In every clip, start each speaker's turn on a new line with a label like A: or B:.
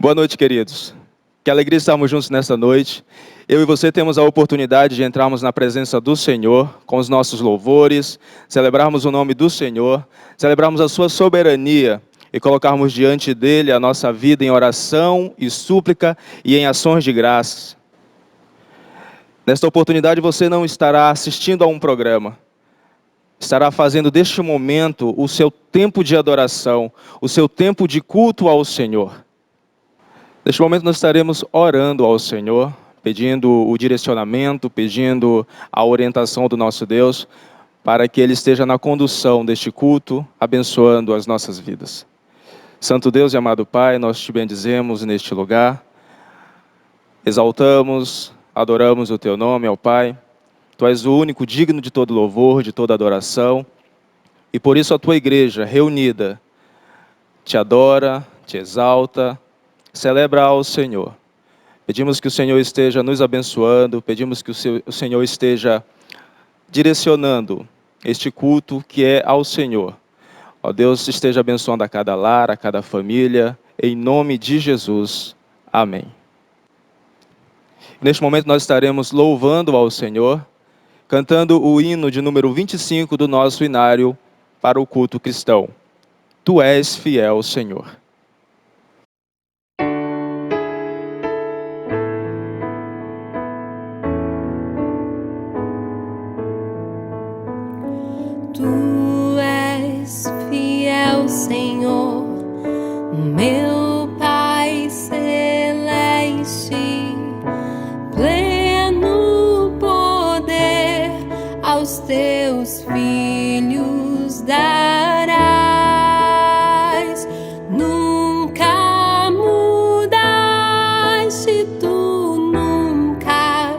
A: Boa noite, queridos. Que alegria estarmos juntos nesta noite. Eu e você temos a oportunidade de entrarmos na presença do Senhor com os nossos louvores, celebrarmos o nome do Senhor, celebrarmos a sua soberania e colocarmos diante dele a nossa vida em oração e súplica e em ações de graças. Nesta oportunidade você não estará assistindo a um programa, estará fazendo deste momento o seu tempo de adoração, o seu tempo de culto ao Senhor. Neste momento nós estaremos orando ao Senhor, pedindo o direcionamento, pedindo a orientação do nosso Deus, para que Ele esteja na condução deste culto, abençoando as nossas vidas. Santo Deus e amado Pai, nós te bendizemos neste lugar, exaltamos, adoramos o Teu nome, ó Pai. Tu és o único digno de todo louvor, de toda adoração, e por isso a Tua igreja reunida te adora, te exalta, celebra ao Senhor. Pedimos que o Senhor esteja nos abençoando, pedimos que o Senhor esteja direcionando este culto que é ao Senhor. Ó Deus, esteja abençoando a cada lar, a cada família, em nome de Jesus. Amém. Neste momento nós estaremos louvando ao Senhor, cantando o hino de número 25 do nosso inário para o culto cristão. Tu és fiel, Senhor.
B: Tu és fiel, Senhor, meu Pai celeste, pleno poder aos teus filhos darás. Nunca mudaste, tu nunca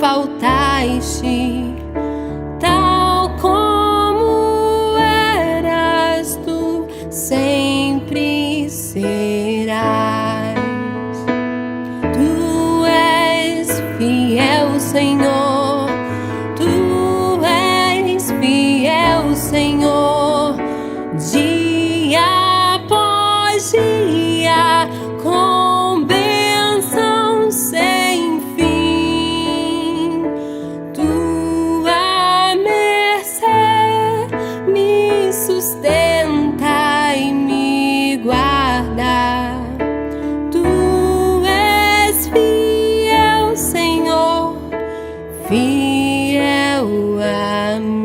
B: faltaste. Sempre serás. Tu és fiel, Senhor. Tu és fiel, Senhor. Dia após dia, com bênção sem fim. Tua mercê me sustenta e me guarda. Tu és fiel, Senhor, fiel a mim.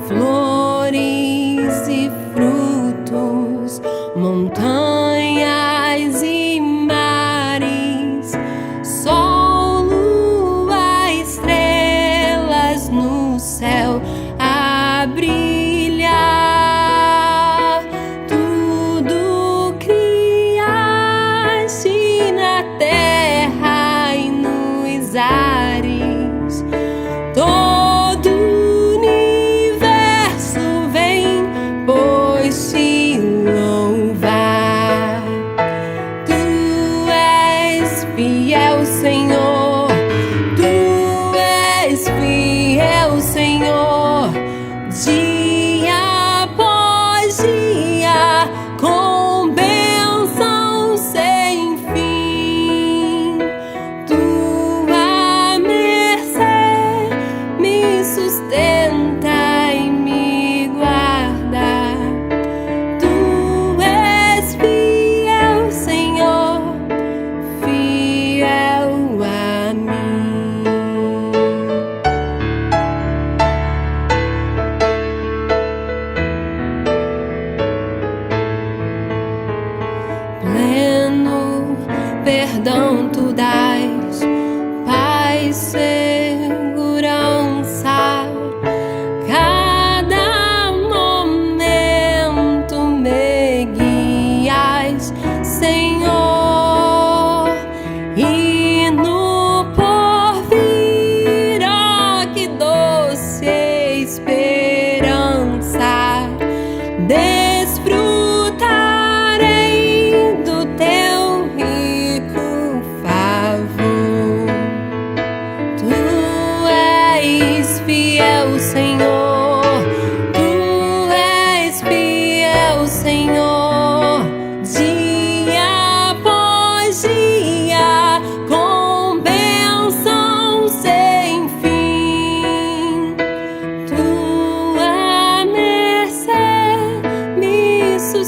B: Flores e frutos, montanhas e mares, sol, lua, estrelas no céu a brilhar. Tudo criaste na terra e nos ares. Todo o universo vem, pois te louvar. Tu és fiel, Senhor. Tu és fiel, Senhor.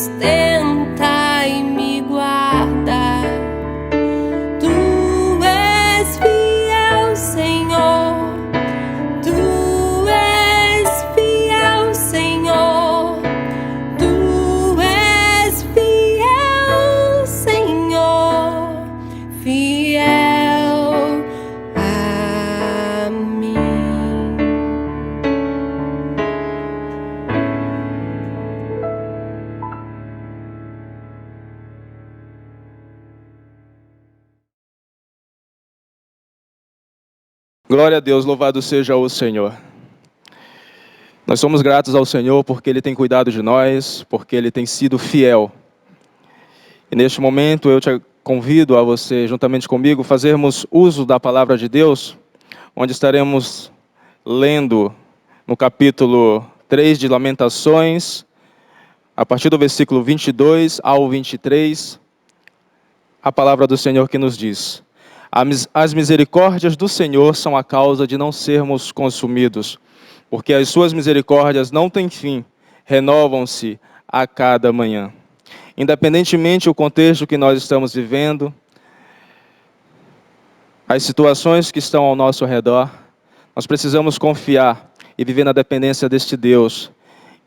B: sustenta e me guarda. Tu és fiel, Senhor. Tu és fiel, Senhor. Tu és fiel, Senhor. Fiel a mim.
A: Glória a Deus, louvado seja o Senhor. Nós somos gratos ao Senhor porque Ele tem cuidado de nós, porque Ele tem sido fiel. E neste momento eu te convido a você, juntamente comigo, fazermos uso da palavra de Deus, onde estaremos lendo no capítulo 3 de Lamentações, a partir do versículo 22 ao 23, a palavra do Senhor que nos diz: As misericórdias do Senhor são a causa de não sermos consumidos, porque as suas misericórdias não têm fim, renovam-se a cada manhã. Independentemente do contexto que nós estamos vivendo, as situações que estão ao nosso redor, nós precisamos confiar e viver na dependência deste Deus,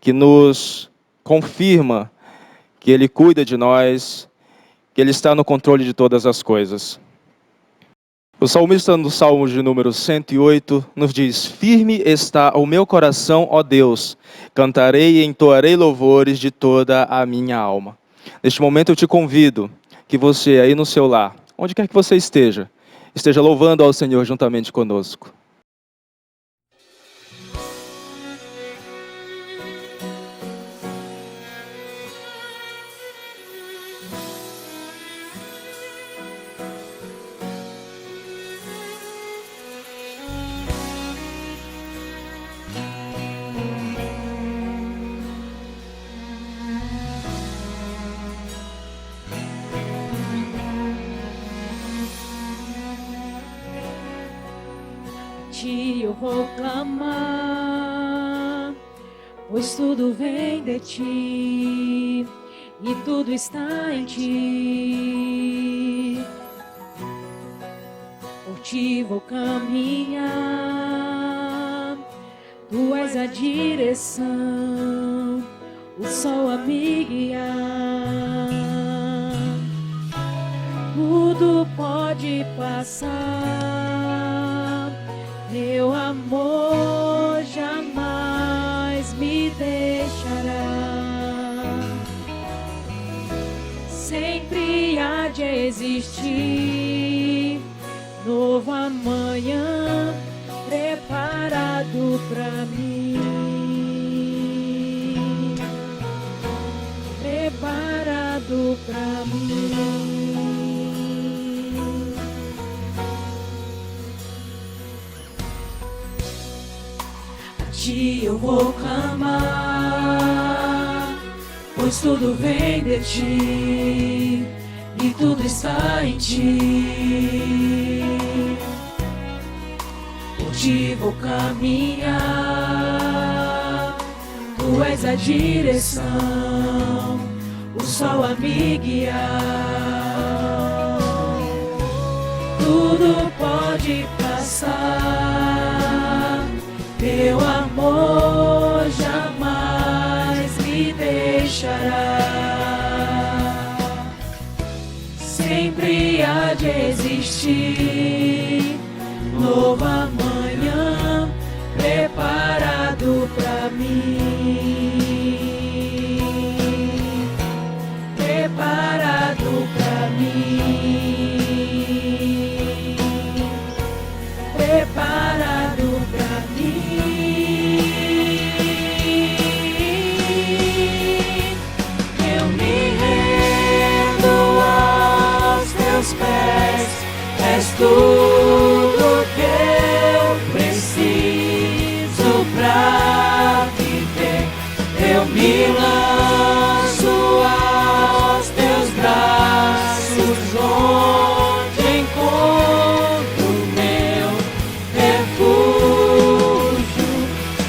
A: que nos confirma que Ele cuida de nós, que Ele está no controle de todas as coisas. O salmista no Salmo de número 108 nos diz: Firme está o meu coração, ó Deus, cantarei e entoarei louvores de toda a minha alma. Neste momento eu te convido que você aí no seu lar, onde quer que você esteja louvando ao Senhor juntamente conosco.
C: Eu vou clamar, pois tudo vem de ti e tudo está em ti. Por ti vou caminhar, tu és a direção, o sol a me guiar. Tudo pode passar, teu amor jamais me deixará. Sempre há de existir novo amanhã preparado pra mim. Preparado pra mim. Eu vou clamar, pois tudo vem de ti e tudo está em ti. Por ti vou caminhar, tu és a direção, o sol a me guiar. Tudo pode passar, teu amor jamais me deixará. Sempre há de existir novo amanhã preparado pra mim. Preparado pra mim. Preparado pra mim. Eu me rendo aos teus pés, és tudo que eu preciso pra viver. Eu me lanço aos teus braços, onde encontro meu refúgio.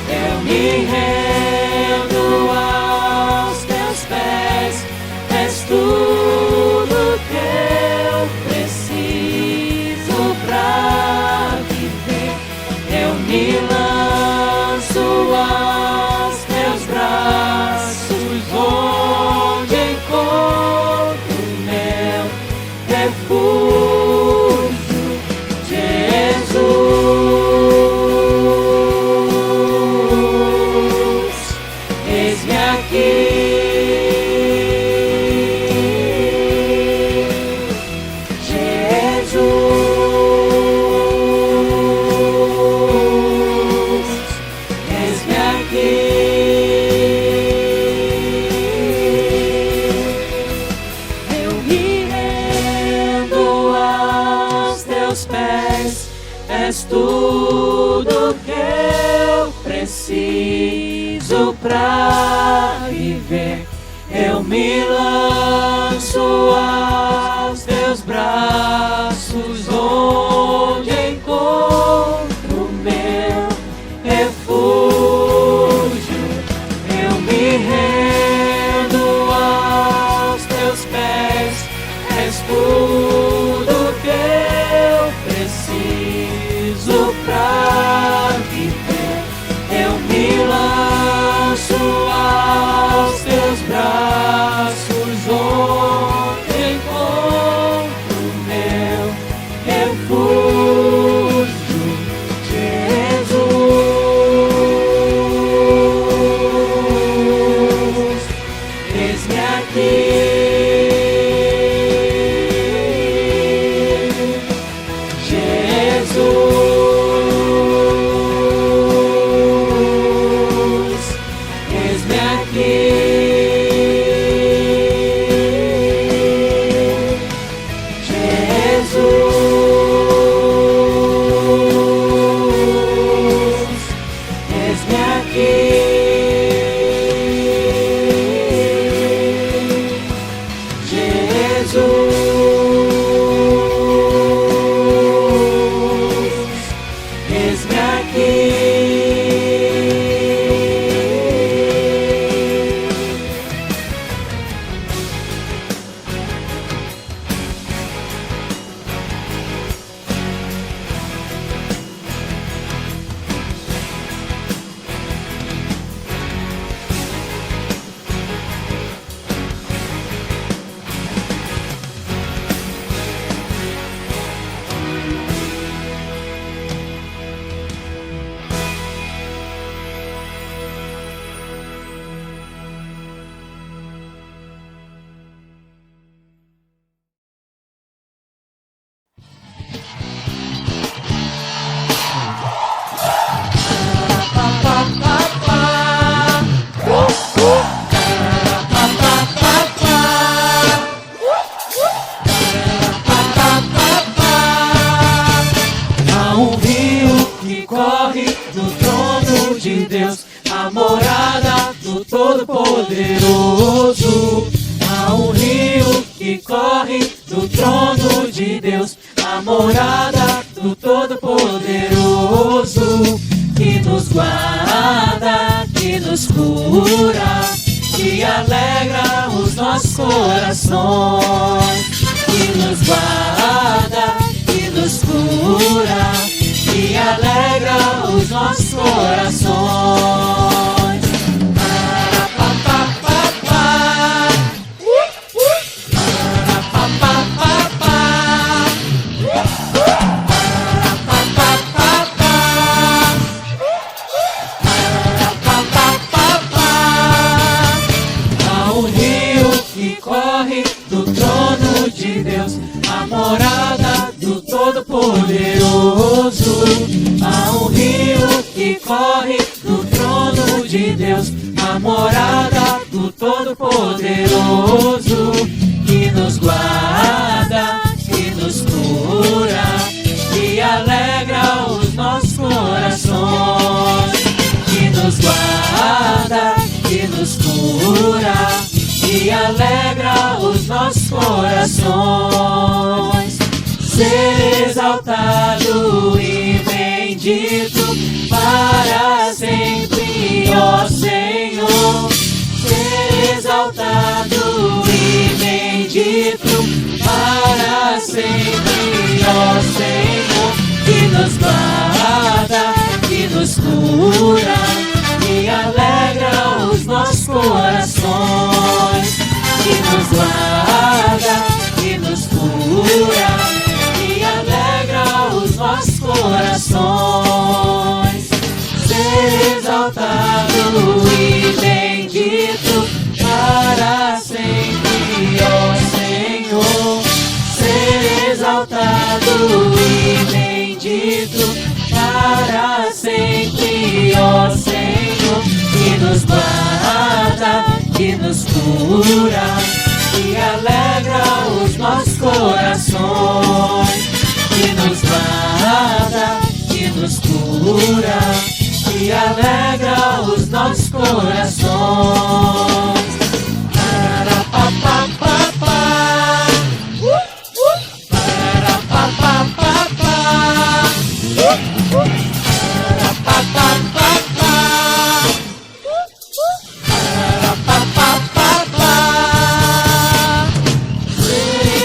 C: Eu me rendo aos teus pés, És tudo que eu preciso pra viver. Eu me lanço aos teus braços, onde encontro meu refúgio. Eu me rendo aos teus pés. És tudo que eu preciso pra viver. Eu me lanço aos teus braços, onde encontro meu refúgio, Jesus. Eis-me aqui. A morada do Todo-Poderoso. Há um rio que corre do trono de Deus, a morada do Todo-Poderoso, que nos guarda, que nos cura, que alegra os nossos corações, que nos guarda, que nos cura, que alegra os nossos corações. Há um rio que corre do trono de Deus, a morada do Todo-Poderoso. Há um rio que corre do trono de Deus, a morada do Todo-Poderoso, que nos guarda, que nos cura, que alegra os nossos corações, que nos guarda, que nos cura, que alegra os nossos corações. Ser exaltado e bendito para sempre, ó Senhor. Ser exaltado e bendito para sempre, ó Senhor. Que nos guarda, que nos cura, que alegra os nossos corações. Que nos guarda, que nos cura, que alegra os nossos corações. Ser exaltado e bendito nos guarda, que nos cura, que alegra os nossos corações. Que nos guarda, que nos cura, que alegra os nossos corações.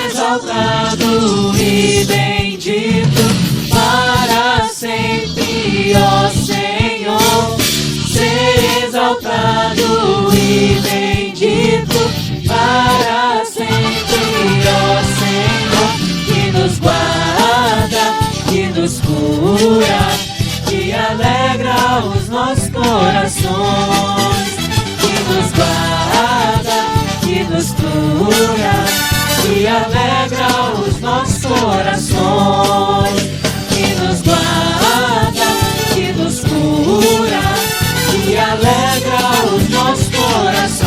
C: Exaltado e bendito para sempre, ó Senhor. Ser exaltado e bendito para sempre, ó Senhor. Que nos guarda, que nos cura, que alegra os nossos corações. Que nos guarda, que nos cura, que alegra os nossos corações. Que nos guarda, que nos cura, que alegra os nossos corações.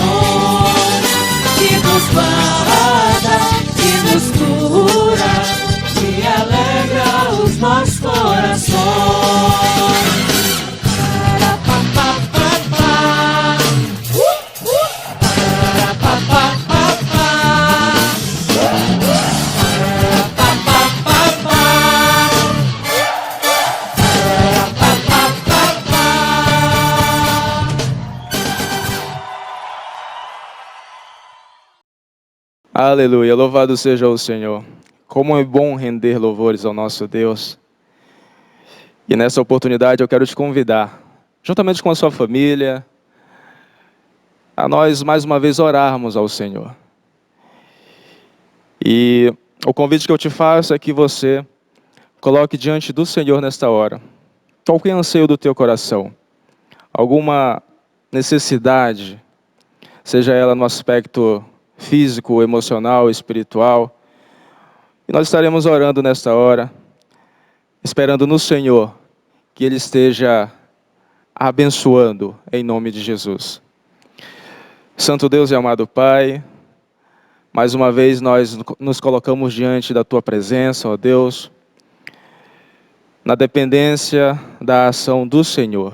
C: Que nos guarda, que nos cura, que alegra os nossos corações.
A: Aleluia, louvado seja o Senhor. Como é bom render louvores ao nosso Deus. E nessa oportunidade eu quero te convidar, juntamente com a sua família, a nós mais uma vez orarmos ao Senhor. E o convite que eu te faço é que você coloque diante do Senhor nesta hora qualquer anseio do teu coração, alguma necessidade, seja ela no aspecto físico, emocional, espiritual. E nós estaremos orando nesta hora, esperando no Senhor que Ele esteja abençoando em nome de Jesus. Santo Deus e amado Pai, mais uma vez nós nos colocamos diante da Tua presença, ó Deus, na dependência da ação do Senhor.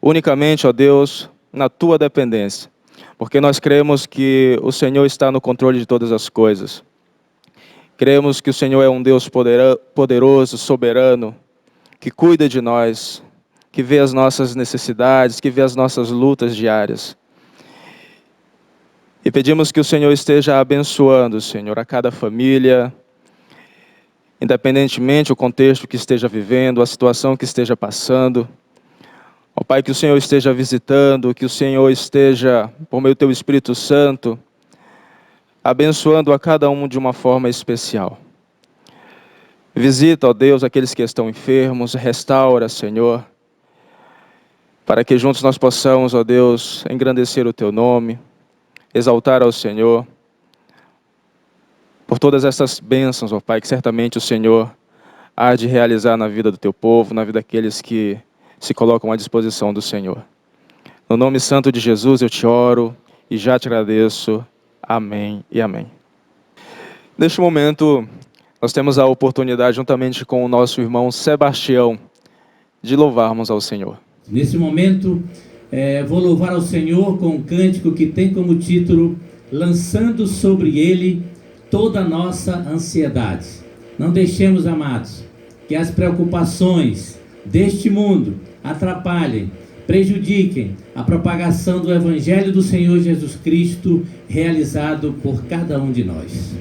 A: Unicamente, ó Deus, na Tua dependência. Porque nós cremos que o Senhor está no controle de todas as coisas. Cremos que o Senhor é um Deus poderoso, soberano, que cuida de nós, que vê as nossas necessidades, que vê as nossas lutas diárias. E pedimos que o Senhor esteja abençoando, Senhor, a cada família, independentemente do contexto que esteja vivendo, a situação que esteja passando. Ó Pai, que o Senhor esteja visitando, que o Senhor esteja, por meio do Teu Espírito Santo, abençoando a cada um de uma forma especial. Visita, ó Deus, aqueles que estão enfermos, restaura, Senhor, para que juntos nós possamos, ó Deus, engrandecer o Teu nome, exaltar ao Senhor, por todas essas bênçãos, ó Pai, que certamente o Senhor há de realizar na vida do Teu povo, na vida daqueles que se colocam à disposição do Senhor. No nome santo de Jesus eu te oro e já te agradeço. Amém e amém. Neste momento, nós temos a oportunidade, juntamente com o nosso irmão Sebastião, de louvarmos ao Senhor.
D: Nesse momento, vou louvar ao Senhor com um cântico que tem como título Lançando sobre Ele toda a nossa ansiedade. Não deixemos, amados, que as preocupações deste mundo atrapalhem, prejudiquem a propagação do Evangelho do Senhor Jesus Cristo realizado por cada um de nós.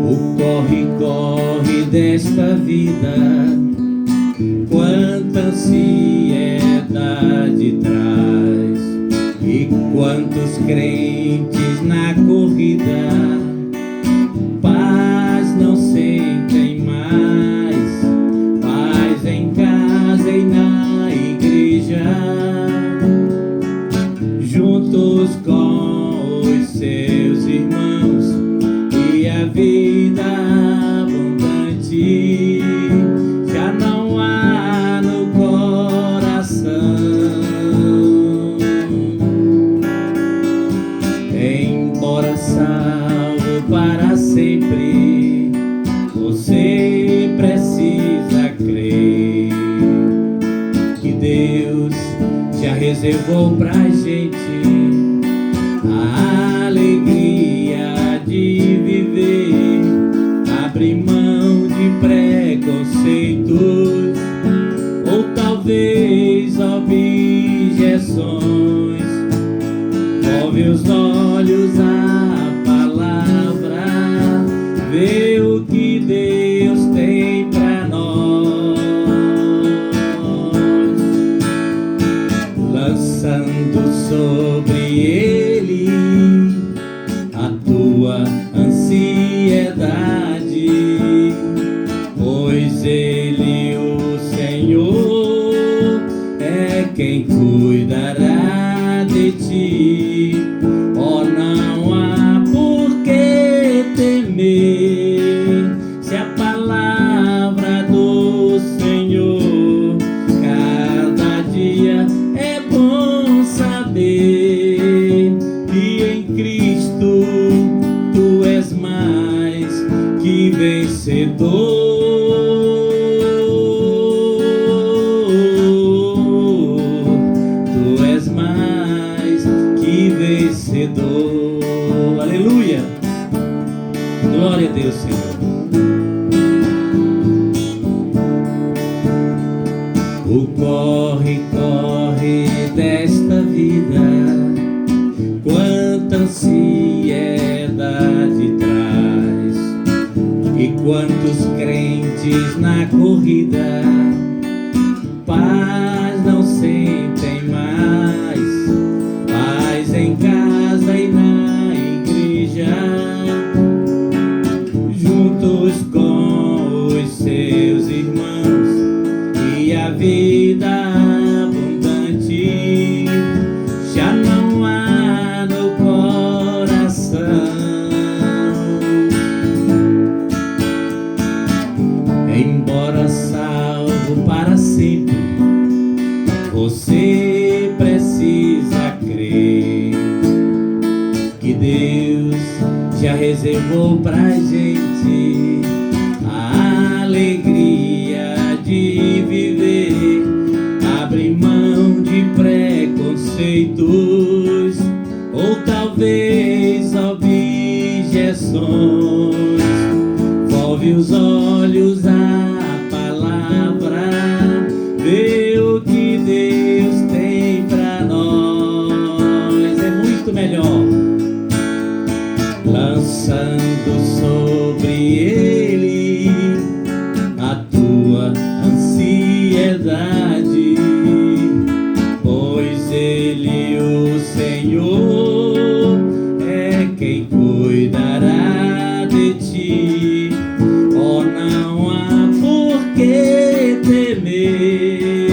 D: O corre-corre desta vida, quanta ansiedade traz, e quantos crentes na corrida paz não sentem mais, paz em casa e na igreja, juntos com os seus irmãos e a vida abundante já não há no coração. Embora salvo para sempre, você precisa crer que Deus já reservou pra gente a alegria de viver, abrir mão de preconceitos ou talvez objeções. Move os olhos à palavra, vê o que Deus tem pra nós, lançando sobre ele a tua ansiedade, pois ele, o Senhor, é quem cuidará de ti. Oh, não há por que temer, se a palavra do Senhor cada dia é bom saber que em Cristo tu és mais que vencedor. Tu és mais que vencedor. Aleluia! Glória a Deus, Senhor. O corre, corre desta vida, quanta ansiedade traz, e quantos crentes na corrida paz não sentem mais, paz em casa e na igreja, juntos com os seus irmãos, e a vida abundante já não há no coração. Embora salvo para sempre, você precisa crer que Deus já reservou pra gente a alegria de viver, abrir mão de preconceitos ou talvez objeções. Volve os olhos à palavra, vê o que Deus tem pra nós. É muito melhor, lançando sobre ele a tua ansiedade, pois ele, o Senhor, é quem cuidará de ti. Oh, não há por que temer,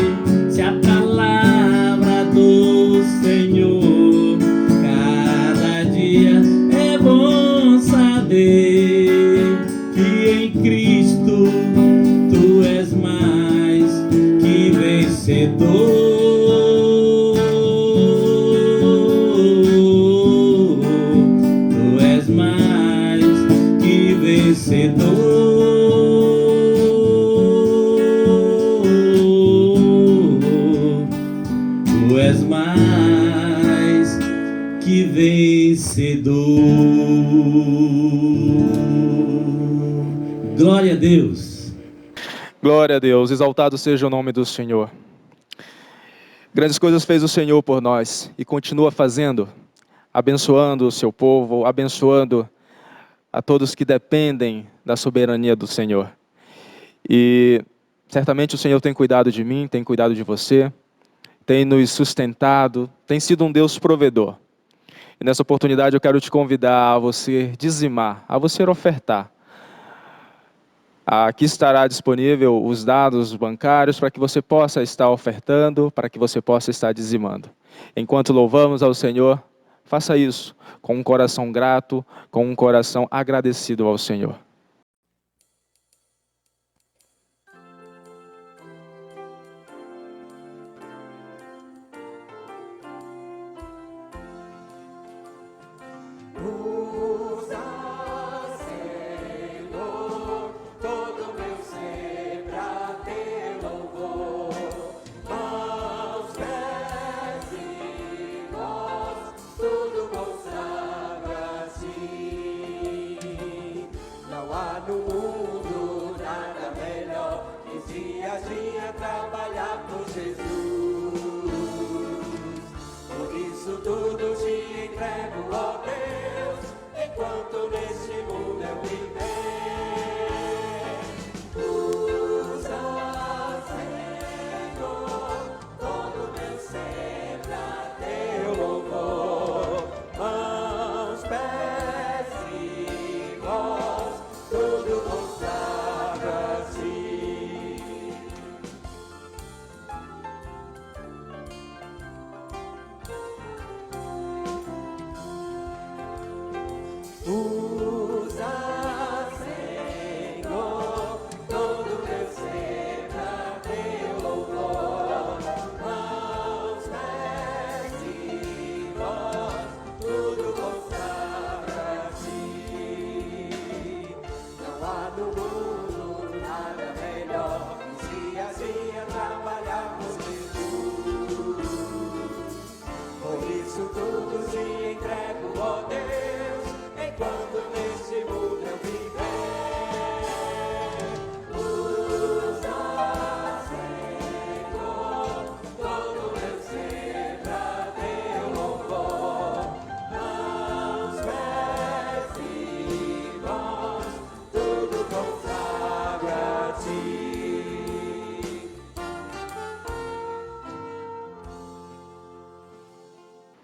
D: se a palavra do Senhor cada dia é bom saber que em Cristo tu és mais que vencedor. Tu és mais que vencedor. Tu és mais que vencedor. Glória a Deus.
A: Glória a Deus, exaltado seja o nome do Senhor. Grandes coisas fez o Senhor por nós e continua fazendo, abençoando o seu povo, abençoando a todos que dependem da soberania do Senhor. E certamente o Senhor tem cuidado de mim, tem cuidado de você, tem nos sustentado, tem sido um Deus provedor. E nessa oportunidade eu quero te convidar a você dizimar, a você ofertar. Aqui estará disponível os dados bancários para que você possa estar ofertando, para que você possa estar dizimando. Enquanto louvamos ao Senhor, faça isso com um coração grato, com um coração agradecido ao Senhor.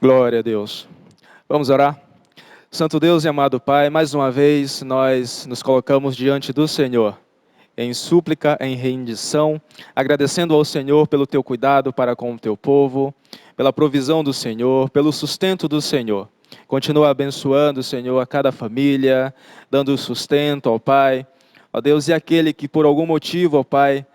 A: Glória a Deus. Vamos orar? Santo Deus e amado Pai, mais uma vez nós nos colocamos diante do Senhor, em súplica, em rendição, agradecendo ao Senhor pelo teu cuidado para com o teu povo, pela provisão do Senhor, pelo sustento do Senhor. Continua abençoando, Senhor, a cada família, dando sustento ao Pai. Ó Deus, e aquele que por algum motivo, ó Pai,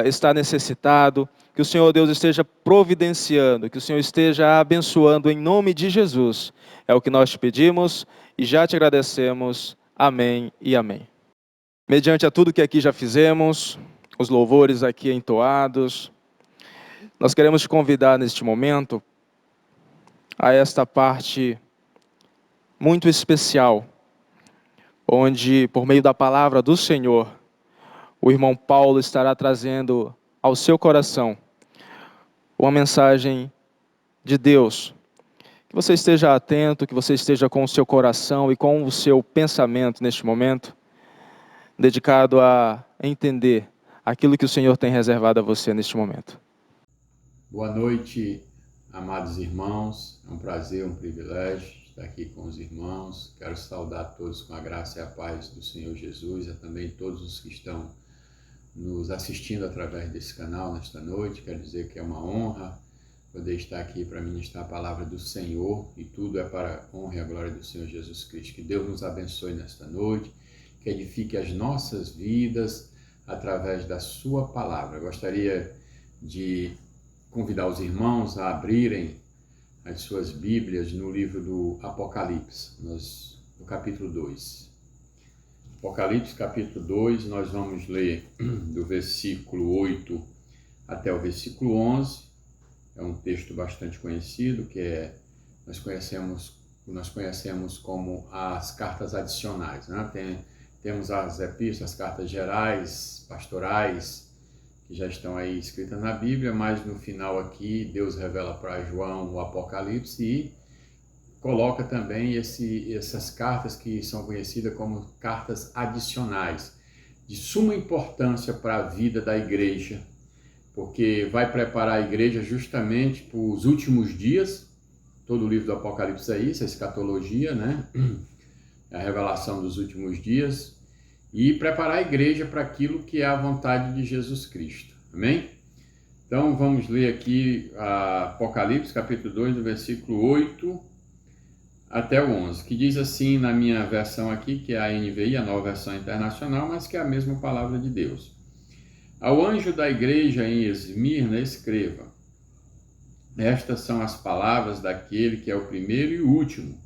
A: está necessitado, que o Senhor Deus esteja providenciando, que o Senhor esteja abençoando em nome de Jesus. É o que nós te pedimos e já te agradecemos. Amém e amém. Mediante a tudo que aqui já fizemos, os louvores aqui entoados, nós queremos te convidar neste momento a esta parte muito especial, onde por meio da palavra do Senhor, o irmão Paulo estará trazendo ao seu coração uma mensagem de Deus. Que você esteja atento, que você esteja com o seu coração e com o seu pensamento neste momento, dedicado a entender aquilo que o Senhor tem reservado a você neste momento.
E: Boa noite, amados irmãos. É um prazer, um privilégio estar aqui com os irmãos. Quero saudar todos com a graça e a paz do Senhor Jesus e também todos os que estão nos assistindo através desse canal nesta noite. Quero dizer que é uma honra poder estar aqui para ministrar a palavra do Senhor, e tudo é para a honra e a glória do Senhor Jesus Cristo. Que Deus nos abençoe nesta noite, que edifique as nossas vidas através da sua palavra. Eu gostaria de convidar os irmãos a abrirem as suas Bíblias no livro do Apocalipse, no capítulo 2. Apocalipse capítulo 2, nós vamos ler do versículo 8 até o versículo 11. É um texto bastante conhecido, que nós conhecemos como as cartas adicionais, né? Temos as epístolas, as cartas gerais, pastorais, que já estão aí escritas na Bíblia, mas no final aqui Deus revela para João o Apocalipse e coloca também essas cartas que são conhecidas como cartas adicionais, de suma importância para a vida da igreja, porque vai preparar a igreja justamente para os últimos dias. Todo o livro do Apocalipse é isso, a escatologia, né? A revelação dos últimos dias, e preparar a igreja para aquilo que é a vontade de Jesus Cristo. Amém? Então vamos ler aqui Apocalipse capítulo 2, do versículo 8 até o 11, que diz assim na minha versão aqui, que é a NVI, a Nova Versão Internacional, mas que é a mesma palavra de Deus. Ao anjo da igreja em Esmirna, escreva: estas são as palavras daquele que é o primeiro e o último,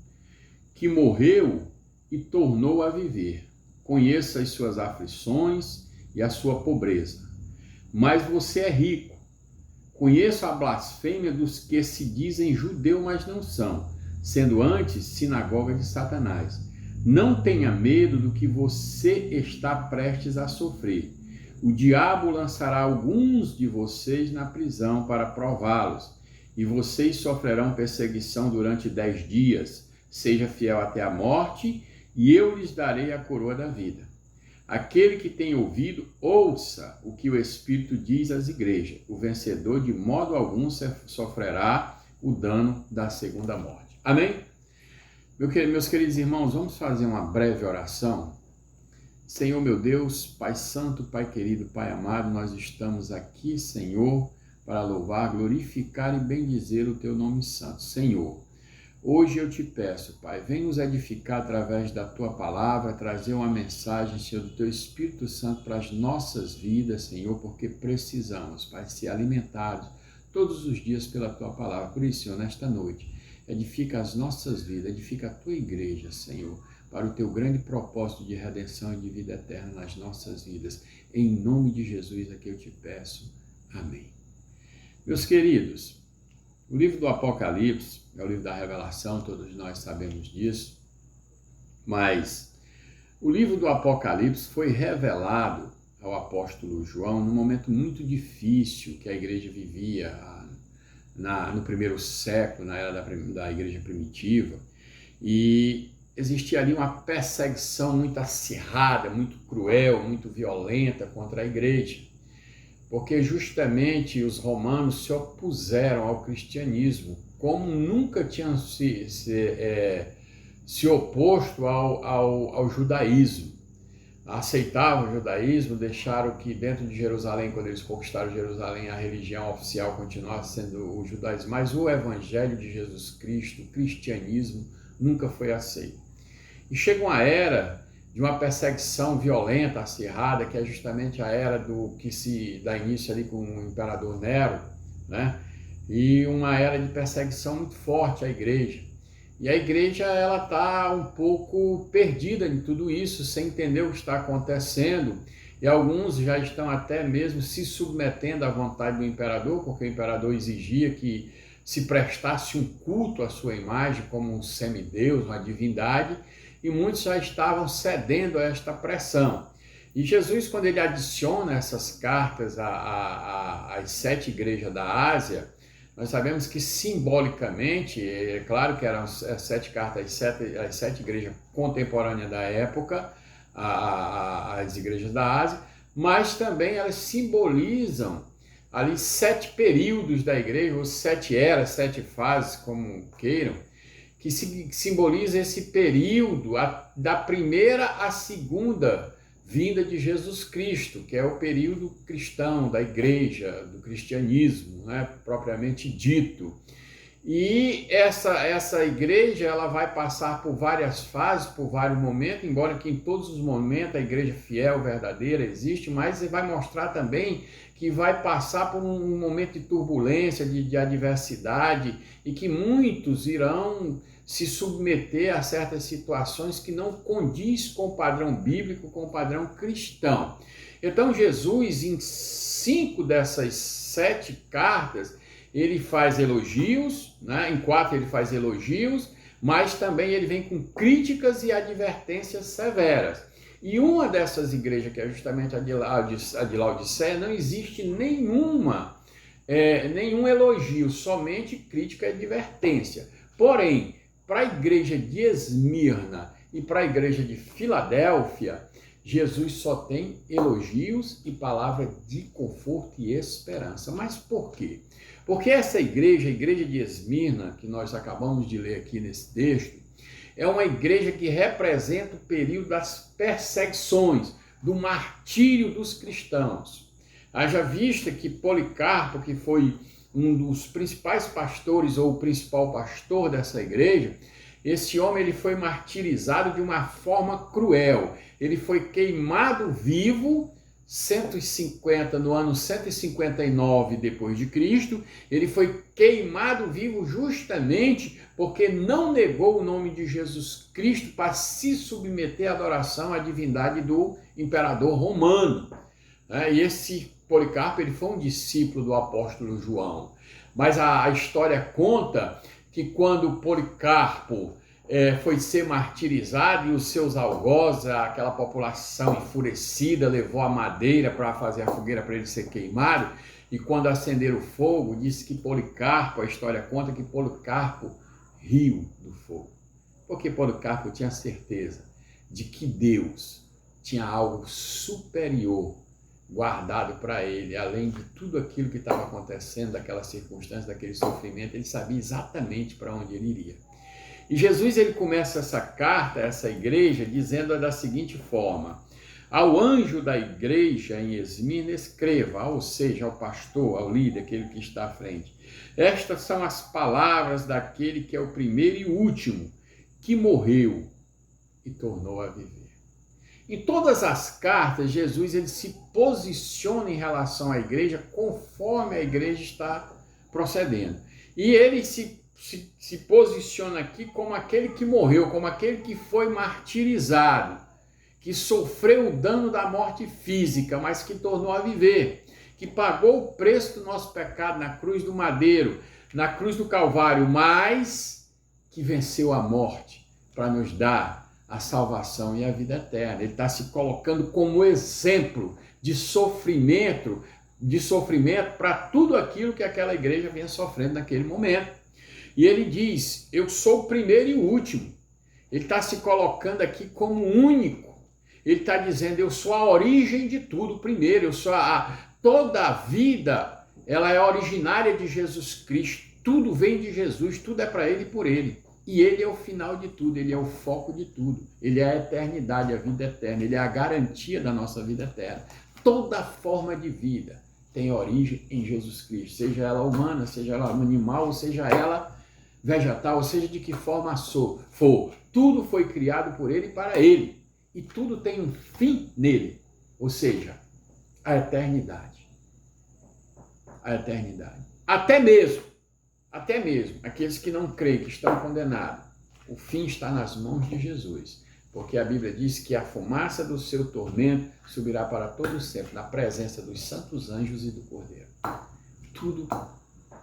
E: que morreu e tornou a viver. Conheça as suas aflições e a sua pobreza. Mas você é rico. Conheço a blasfêmia dos que se dizem judeu, mas não são, sendo antes sinagoga de Satanás. Não tenha medo do que você está prestes a sofrer. O diabo lançará alguns de vocês na prisão para prová-los, e vocês sofrerão perseguição durante 10 dias. Seja fiel até a morte, e eu lhes darei a coroa da vida. Aquele que tem ouvido, ouça o que o Espírito diz às igrejas. O vencedor de modo algum sofrerá o dano da segunda morte. Amém? Meus queridos irmãos, vamos fazer uma breve oração. Senhor meu Deus, Pai Santo, Pai querido, Pai amado, nós estamos aqui, Senhor, para louvar, glorificar e bendizer o Teu nome santo. Senhor, hoje eu te peço, Pai, vem nos edificar através da Tua palavra, trazer uma mensagem, Senhor, do Teu Espírito Santo para as nossas vidas, Senhor, porque precisamos, Pai, ser alimentados todos os dias pela Tua palavra. Por isso, Senhor, nesta noite, edifica as nossas vidas, edifica a Tua igreja, Senhor, para o Teu grande propósito de redenção e de vida eterna nas nossas vidas. Em nome de Jesus é que eu te peço. Amém. Meus queridos, o livro do Apocalipse é o livro da revelação, todos nós sabemos disso, mas o livro do Apocalipse foi revelado ao apóstolo João num momento muito difícil que a igreja vivia no primeiro século, na era da igreja primitiva, e existia ali uma perseguição muito acirrada, muito cruel, muito violenta contra a igreja, porque justamente os romanos se opuseram ao cristianismo, como nunca tinham se oposto ao judaísmo. Aceitavam o judaísmo, deixaram que dentro de Jerusalém, quando eles conquistaram Jerusalém, a religião oficial continuasse sendo o judaísmo, mas o evangelho de Jesus Cristo, o cristianismo, nunca foi aceito. E chega uma era de uma perseguição violenta, acirrada, que é justamente a era do que se dá início ali com o imperador Nero, né? E uma era de perseguição muito forte à igreja. E a igreja ela está um pouco perdida em tudo isso, sem entender o que está acontecendo. E alguns já estão até mesmo se submetendo à vontade do imperador, porque o imperador exigia que se prestasse um culto à sua imagem como um semideus, uma divindade, e muitos já estavam cedendo a esta pressão. E Jesus, quando ele adiciona essas cartas às 7 igrejas da Ásia, nós sabemos que simbolicamente, é claro que eram 7 cartas às 7 igrejas contemporâneas da época, as igrejas da Ásia, mas também elas simbolizam ali 7 períodos da igreja, ou 7 eras, 7 fases, como queiram, que simboliza esse período da primeira à segunda vinda de Jesus Cristo, que é o período cristão, da igreja, do cristianismo, né, propriamente dito. E essa igreja ela vai passar por várias fases, por vários momentos, embora que em todos os momentos a igreja fiel, verdadeira existe, mas vai mostrar também que vai passar por um momento de turbulência, de adversidade, e que muitos irão se submeter a certas situações que não condiz com o padrão bíblico, com o padrão cristão. Então Jesus, em 5 dessas 7 cartas, ele faz elogios, né? Em 4 ele faz elogios, mas também ele vem com críticas e advertências severas. E uma dessas igrejas, que é justamente a de Laodiceia, não existe nenhum elogio, somente crítica e advertência. Porém, para a igreja de Esmirna e para a igreja de Filadélfia, Jesus só tem elogios e palavra de conforto e esperança. Mas por quê? Porque essa igreja, a igreja de Esmirna, que nós acabamos de ler aqui nesse texto, é uma igreja que representa o período das perseguições, do martírio dos cristãos. Haja vista que Policarpo, que foi um dos principais pastores ou o principal pastor dessa igreja, esse homem ele foi martirizado de uma forma cruel. Ele foi queimado vivo no ano 159 depois de Cristo. Ele foi queimado vivo justamente porque não negou o nome de Jesus Cristo para se submeter à adoração à divindade do imperador romano. E esse Policarpo ele foi um discípulo do apóstolo João. Mas a história conta que quando Policarpo foi ser martirizado e os seus algozes, aquela população enfurecida, levou a madeira para fazer a fogueira para ele ser queimado, e quando acenderam o fogo, disse que Policarpo, a história conta que Policarpo riu do fogo, porque Policarpo tinha certeza de que Deus tinha algo superior guardado para ele, além de tudo aquilo que estava acontecendo, daquela circunstância, daquele sofrimento. Ele sabia exatamente para onde ele iria. E Jesus ele começa essa carta, essa igreja, dizendo da seguinte forma: ao anjo da igreja em Esmirna escreva, ou seja, ao pastor, ao líder, aquele que está à frente: estas são as palavras daquele que é o primeiro e último, que morreu e tornou a viver. Em todas as cartas, Jesus ele se posiciona em relação à igreja conforme a igreja está procedendo. E ele se posiciona aqui como aquele que morreu, como aquele que foi martirizado, que sofreu o dano da morte física, mas que tornou a viver, que pagou o preço do nosso pecado na cruz do madeiro, na cruz do Calvário, mas que venceu a morte para nos dar a salvação e a vida eterna. Ele está se colocando como exemplo de sofrimento para tudo aquilo que aquela igreja vinha sofrendo naquele momento. E ele diz: eu sou o primeiro e o último. Ele está se colocando aqui como único. Ele está dizendo: eu sou a origem de tudo primeiro. Eu sou toda a vida, ela é originária de Jesus Cristo. Tudo vem de Jesus, tudo é para ele e por ele. E ele é o final de tudo, ele é o foco de tudo. Ele é a eternidade, a vida eterna. Ele é a garantia da nossa vida eterna. Toda forma de vida tem origem em Jesus Cristo. Seja ela humana, seja ela animal, ou seja ela vegetal, ou seja de que forma for. Tudo foi criado por ele e para ele. E tudo tem um fim nele. Ou seja, a eternidade. A eternidade. Até mesmo aqueles que não creem, que estão condenados, o fim está nas mãos de Jesus, porque a Bíblia diz que a fumaça do seu tormento subirá para todo sempre, na presença dos santos anjos e do Cordeiro. Tudo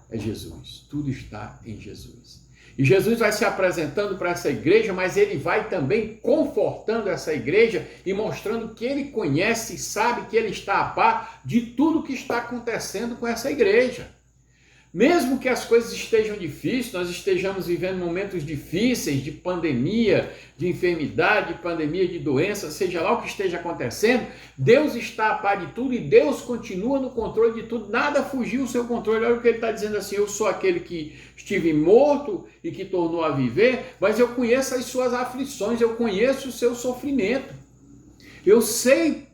E: é Jesus, tudo está em Jesus. E Jesus vai se apresentando para essa igreja, mas ele vai também confortando essa igreja e mostrando que ele conhece e sabe que ele está a par de tudo que está acontecendo com essa igreja. Mesmo que as coisas estejam difíceis, nós estejamos vivendo momentos difíceis de pandemia, de enfermidade, de pandemia, de doença, seja lá o que esteja acontecendo, Deus está a par de tudo e Deus continua no controle de tudo, nada fugiu do seu controle. Olha o que ele está dizendo assim: eu sou aquele que estive morto e que tornou a viver, mas eu conheço as suas aflições, eu conheço o seu sofrimento, eu sei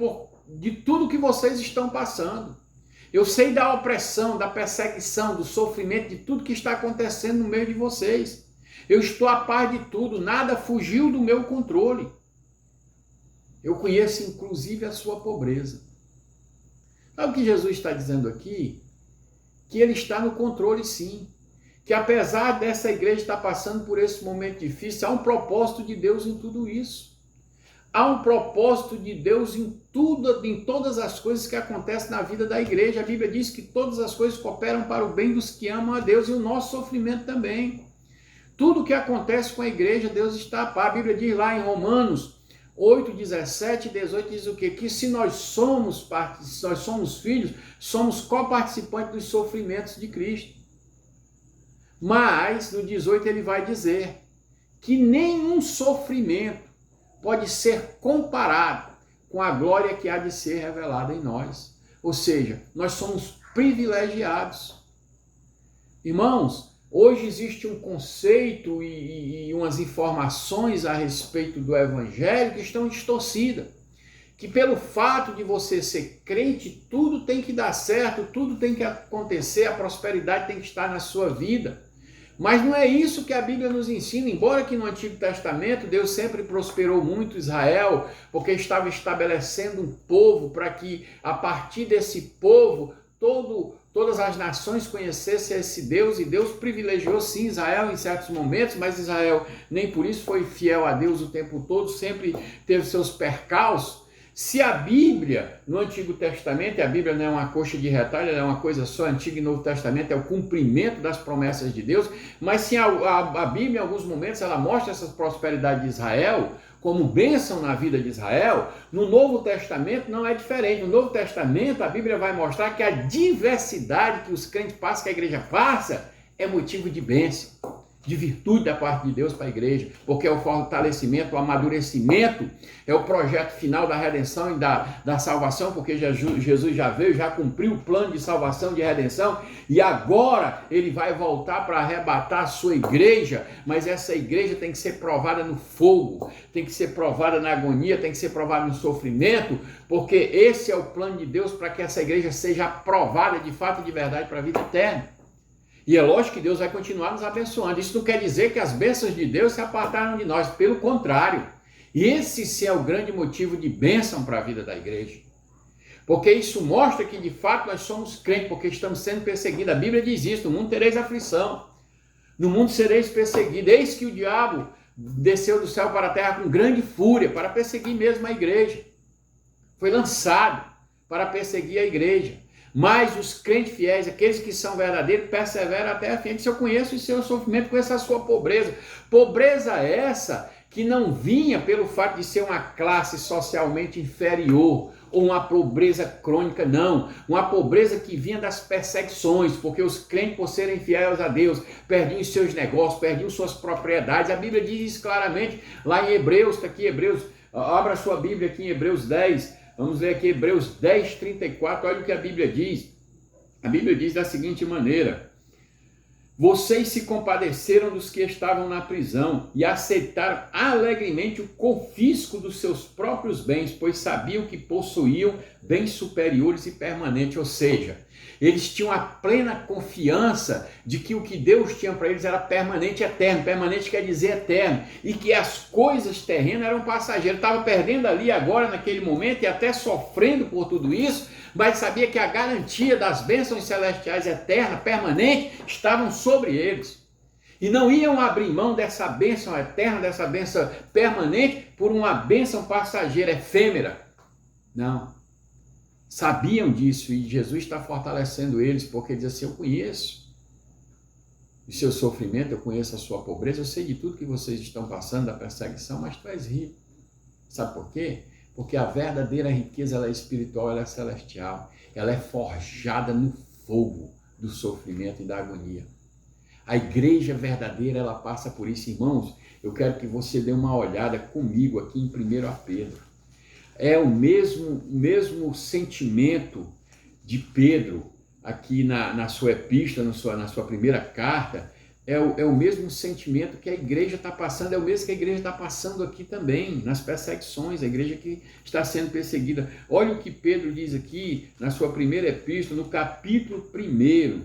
E: de tudo que vocês estão passando. Eu sei da opressão, da perseguição, do sofrimento, de tudo que está acontecendo no meio de vocês. Eu estou a par de tudo, nada fugiu do meu controle. Eu conheço inclusive a sua pobreza. Sabe o que Jesus está dizendo aqui? Que ele está no controle sim. Que apesar dessa igreja estar passando por esse momento difícil, há um propósito de Deus em tudo isso. Há um propósito de Deus em tudo, em todas as coisas que acontecem na vida da igreja. A Bíblia diz que todas as coisas cooperam para o bem dos que amam a Deus e o nosso sofrimento também. Tudo que acontece com a igreja, Deus está a par. A Bíblia diz lá em Romanos 8, 17 e 18, diz o quê? Que se nós somos filhos, somos coparticipantes dos sofrimentos de Cristo. Mas no 18 ele vai dizer que nenhum sofrimento pode ser comparado com a glória que há de ser revelada em nós. Ou seja, nós somos privilegiados. Irmãos, hoje existe um conceito e umas informações a respeito do Evangelho que estão distorcidas. Que pelo fato de você ser crente, tudo tem que dar certo, tudo tem que acontecer, a prosperidade tem que estar na sua vida. Mas não é isso que a Bíblia nos ensina, embora que no Antigo Testamento Deus sempre prosperou muito Israel, porque estava estabelecendo um povo para que a partir desse povo todas as nações conhecessem esse Deus, e Deus privilegiou sim Israel em certos momentos, mas Israel nem por isso foi fiel a Deus o tempo todo, sempre teve seus percalços. Se a Bíblia, no Antigo Testamento, e a Bíblia não é uma coxa de retalho, ela é uma coisa só, Antigo e Novo Testamento é o cumprimento das promessas de Deus, mas sim a Bíblia, em alguns momentos, ela mostra essa prosperidade de Israel como bênção na vida de Israel. No Novo Testamento não é diferente. No Novo Testamento, a Bíblia vai mostrar que a diversidade que os crentes passam, que a igreja passa, é motivo de bênção, de virtude da parte de Deus para a igreja, porque é o fortalecimento, o amadurecimento, é o projeto final da redenção e da salvação, porque Jesus já veio, já cumpriu o plano de salvação, de redenção, e agora ele vai voltar para arrebatar a sua igreja, mas essa igreja tem que ser provada no fogo, tem que ser provada na agonia, tem que ser provada no sofrimento, porque esse é o plano de Deus para que essa igreja seja aprovada de fato e de verdade para a vida eterna. E é lógico que Deus vai continuar nos abençoando. Isso não quer dizer que as bênçãos de Deus se apartaram de nós. Pelo contrário. Esse sim é o grande motivo de bênção para a vida da igreja. Porque isso mostra que de fato nós somos crentes, porque estamos sendo perseguidos. A Bíblia diz isso: no mundo tereis aflição. No mundo sereis perseguidos. Eis que o diabo desceu do céu para a terra com grande fúria, para perseguir mesmo a igreja. Foi lançado para perseguir a igreja. Mas os crentes fiéis, aqueles que são verdadeiros, perseveram até a fim. Se eu conheço o seu sofrimento, conheço a sua pobreza. Pobreza essa que não vinha pelo fato de ser uma classe socialmente inferior, ou uma pobreza crônica, não. Uma pobreza que vinha das perseguições, porque os crentes, por serem fiéis a Deus, perdiam seus negócios, perdiam suas propriedades. A Bíblia diz isso claramente lá em Hebreus, está aqui Hebreus, abra sua Bíblia aqui em Hebreus 10, vamos ler aqui Hebreus 10, 34, olha o que a Bíblia diz. A Bíblia diz da seguinte maneira: vocês se compadeceram dos que estavam na prisão e aceitaram alegremente o confisco dos seus próprios bens, pois sabiam que possuíam bens superiores e permanentes, ou seja, eles tinham a plena confiança de que o que Deus tinha para eles era permanente e eterno. Permanente quer dizer eterno. E que as coisas terrenas eram passageiras. Estava perdendo ali agora, naquele momento, e até sofrendo por tudo isso, mas sabia que a garantia das bênçãos celestiais eternas, permanentes, estavam sobre eles. E não iam abrir mão dessa bênção eterna, dessa bênção permanente, por uma bênção passageira, efêmera. Não. Sabiam disso, e Jesus está fortalecendo eles, porque ele diz assim: eu conheço o seu sofrimento, eu conheço a sua pobreza, eu sei de tudo que vocês estão passando, da perseguição, mas tu és rico. Sabe por quê? Porque a verdadeira riqueza, ela é espiritual, ela é celestial, ela é forjada no fogo do sofrimento e da agonia. A igreja verdadeira, ela passa por isso. Irmãos, eu quero que você dê uma olhada comigo aqui em 1 Pedro. É o mesmo sentimento de Pedro aqui na sua epístola, na sua primeira carta, é o mesmo sentimento que a igreja está passando, é o mesmo que a igreja está passando aqui também, nas perseguições, a igreja que está sendo perseguida. Olha o que Pedro diz aqui na sua primeira epístola, no capítulo 1,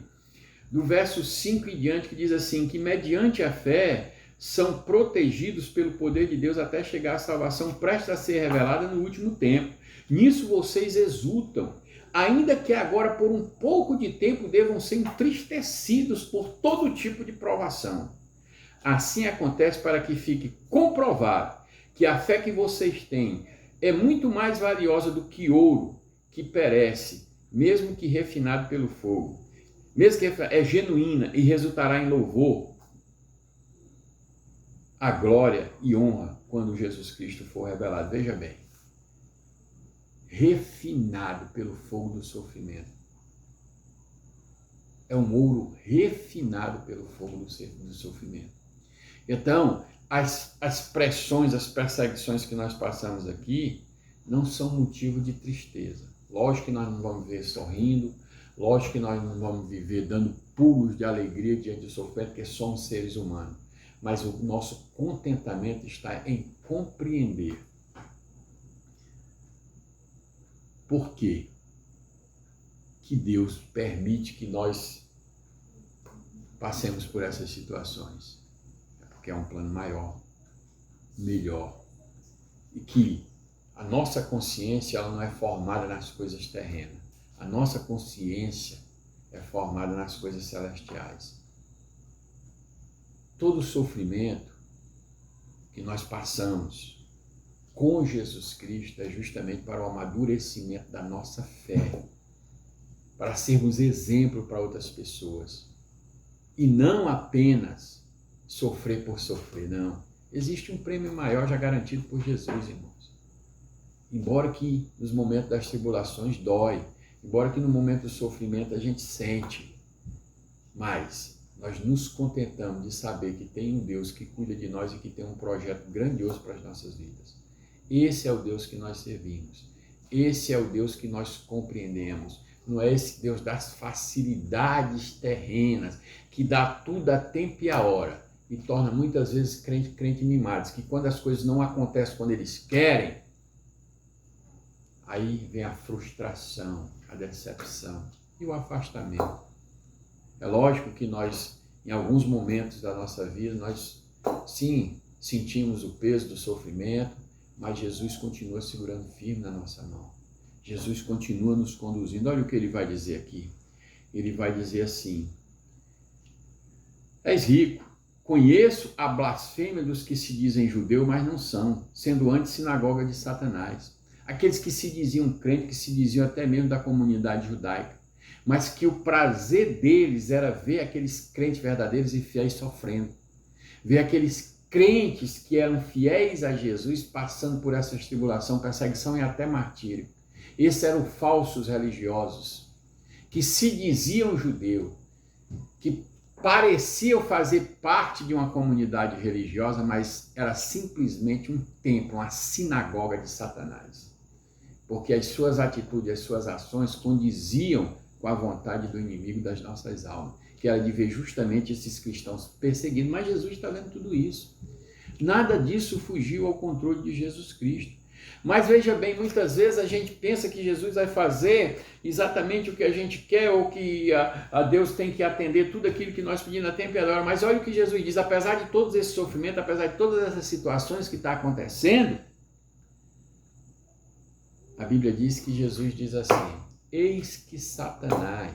E: do verso 5 em diante, que diz assim: que mediante a fé são protegidos pelo poder de Deus até chegar à salvação prestes a ser revelada no último tempo. Nisso vocês exultam, ainda que agora por um pouco de tempo devam ser entristecidos por todo tipo de provação. Assim acontece para que fique comprovado que a fé que vocês têm é muito mais valiosa do que ouro que perece, mesmo que refinado pelo fogo. Mesmo que é genuína e resultará em louvor, a glória e honra quando Jesus Cristo for revelado. Veja bem, refinado pelo fogo do sofrimento. É um ouro refinado pelo fogo do sofrimento. Então, as pressões, as perseguições que nós passamos aqui não são motivo de tristeza. Lógico que nós não vamos viver sorrindo, lógico que nós não vamos viver dando pulos de alegria diante do sofrimento, porque somos seres humanos. Mas o nosso contentamento está em compreender por que Deus permite que nós passemos por essas situações. É porque é um plano maior, melhor. E que a nossa consciência ela não é formada nas coisas terrenas. A nossa consciência é formada nas coisas celestiais. Todo o sofrimento que nós passamos com Jesus Cristo é justamente para o amadurecimento da nossa fé, para sermos exemplo para outras pessoas. E não apenas sofrer por sofrer, não. Existe um prêmio maior já garantido por Jesus, irmãos. Embora que nos momentos das tribulações dói, embora que no momento do sofrimento a gente sente, mas nós nos contentamos de saber que tem um Deus que cuida de nós e que tem um projeto grandioso para as nossas vidas. Esse é o Deus que nós servimos. Esse é o Deus que nós compreendemos. Não é esse Deus das facilidades terrenas, que dá tudo a tempo e a hora, e torna muitas vezes crente mimados, que quando as coisas não acontecem quando eles querem, aí vem a frustração, a decepção e o afastamento. É lógico que nós, em alguns momentos da nossa vida, nós sim sentimos o peso do sofrimento, mas Jesus continua segurando firme na nossa mão. Jesus continua nos conduzindo. Olha o que ele vai dizer aqui. Ele vai dizer assim: és rico, conheço a blasfêmia dos que se dizem judeu, mas não são, sendo antes sinagoga de Satanás. Aqueles que se diziam crentes, que se diziam até mesmo da comunidade judaica, mas que o prazer deles era ver aqueles crentes verdadeiros e fiéis sofrendo, ver aqueles crentes que eram fiéis a Jesus passando por essa tribulação, perseguição e até martírio. Esses eram falsos religiosos, que se diziam judeu, que pareciam fazer parte de uma comunidade religiosa, mas era simplesmente um templo, uma sinagoga de Satanás. Porque as suas atitudes, as suas ações condiziam com a vontade do inimigo das nossas almas, que era de ver justamente esses cristãos perseguindo. Mas Jesus está vendo tudo isso. Nada disso fugiu ao controle de Jesus Cristo. Mas veja bem, muitas vezes a gente pensa que Jesus vai fazer exatamente o que a gente quer, ou que a Deus tem que atender tudo aquilo que nós pedimos a tempo e a hora. Mas olha o que Jesus diz: apesar de todos esses sofrimentos, apesar de todas essas situações que estão acontecendo, a Bíblia diz que Jesus diz assim: eis que Satanás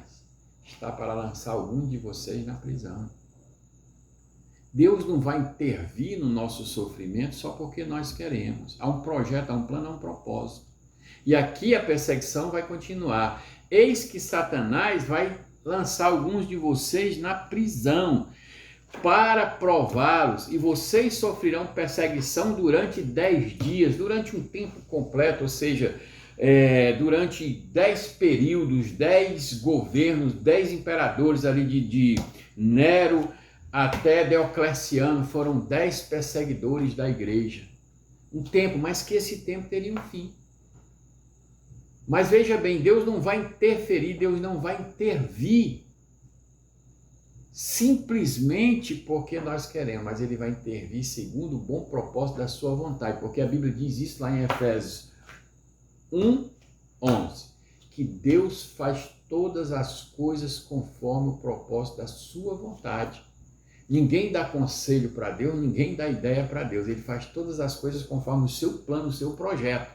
E: está para lançar algum de vocês na prisão. Deus não vai intervir no nosso sofrimento só porque nós queremos. Há um projeto, há um plano, há um propósito. E aqui a perseguição vai continuar. Eis que Satanás vai lançar alguns de vocês na prisão para prová-los, e vocês sofrerão perseguição durante 10 dias, durante um tempo completo, ou seja, durante 10 períodos, 10 governos, 10 imperadores ali de Nero até Diocleciano, foram 10 perseguidores da igreja. Um tempo, mas que esse tempo teria um fim. Mas veja bem, Deus não vai interferir, Deus não vai intervir simplesmente porque nós queremos, mas Ele vai intervir segundo o bom propósito da sua vontade, porque a Bíblia diz isso lá em Efésios 1:11, que Deus faz todas as coisas conforme o propósito da sua vontade. Ninguém dá conselho para Deus, ninguém dá ideia para Deus. Ele faz todas as coisas conforme o seu plano, o seu projeto.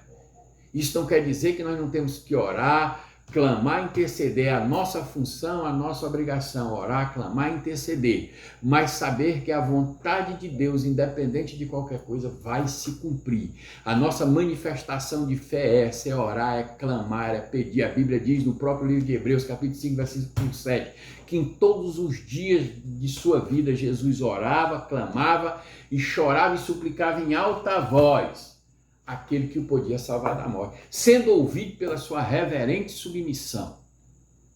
E: Isso não quer dizer que nós não temos que orar, clamar, interceder. É a nossa função, a nossa obrigação, orar, clamar, interceder. Mas saber que a vontade de Deus, independente de qualquer coisa, vai se cumprir. A nossa manifestação de fé é essa: é orar, é clamar, é pedir. A Bíblia diz no próprio livro de Hebreus, capítulo 5, versículo 7, que em todos os dias de sua vida Jesus orava, clamava e chorava e suplicava em alta voz aquele que o podia salvar da morte, sendo ouvido pela sua reverente submissão,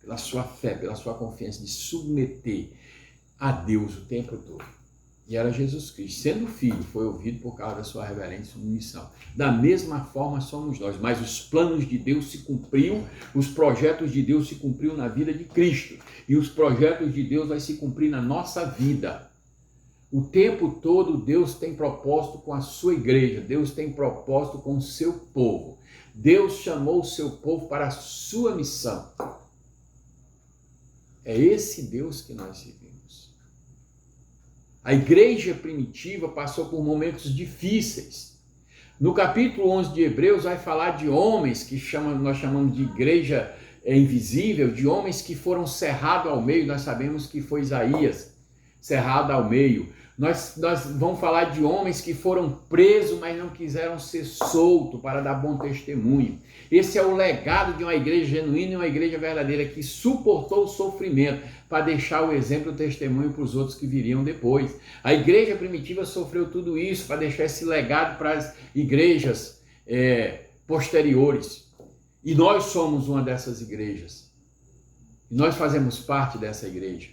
E: pela sua fé, pela sua confiança de submeter a Deus o tempo todo. E era Jesus Cristo, sendo filho, foi ouvido por causa da sua reverente submissão. Da mesma forma somos nós, mas os planos de Deus se cumpriam, os projetos de Deus se cumpriam na vida de Cristo, e os projetos de Deus vai se cumprir na nossa vida. O tempo todo Deus tem propósito com a sua igreja, Deus tem propósito com o seu povo. Deus chamou o seu povo para a sua missão. É esse Deus que nós servimos. A igreja primitiva passou por momentos difíceis. No capítulo 11 de Hebreus vai falar de homens que nós chamamos de igreja invisível, de homens que foram cerrados ao meio. Nós sabemos que foi Isaías, cerrado ao meio. Nós vamos falar de homens que foram presos, mas não quiseram ser soltos para dar bom testemunho. Esse é o legado de uma igreja genuína e uma igreja verdadeira que suportou o sofrimento para deixar o exemplo e o testemunho para os outros que viriam depois. A igreja primitiva sofreu tudo isso para deixar esse legado para as igrejas posteriores. E nós somos uma dessas igrejas. E nós fazemos parte dessa igreja.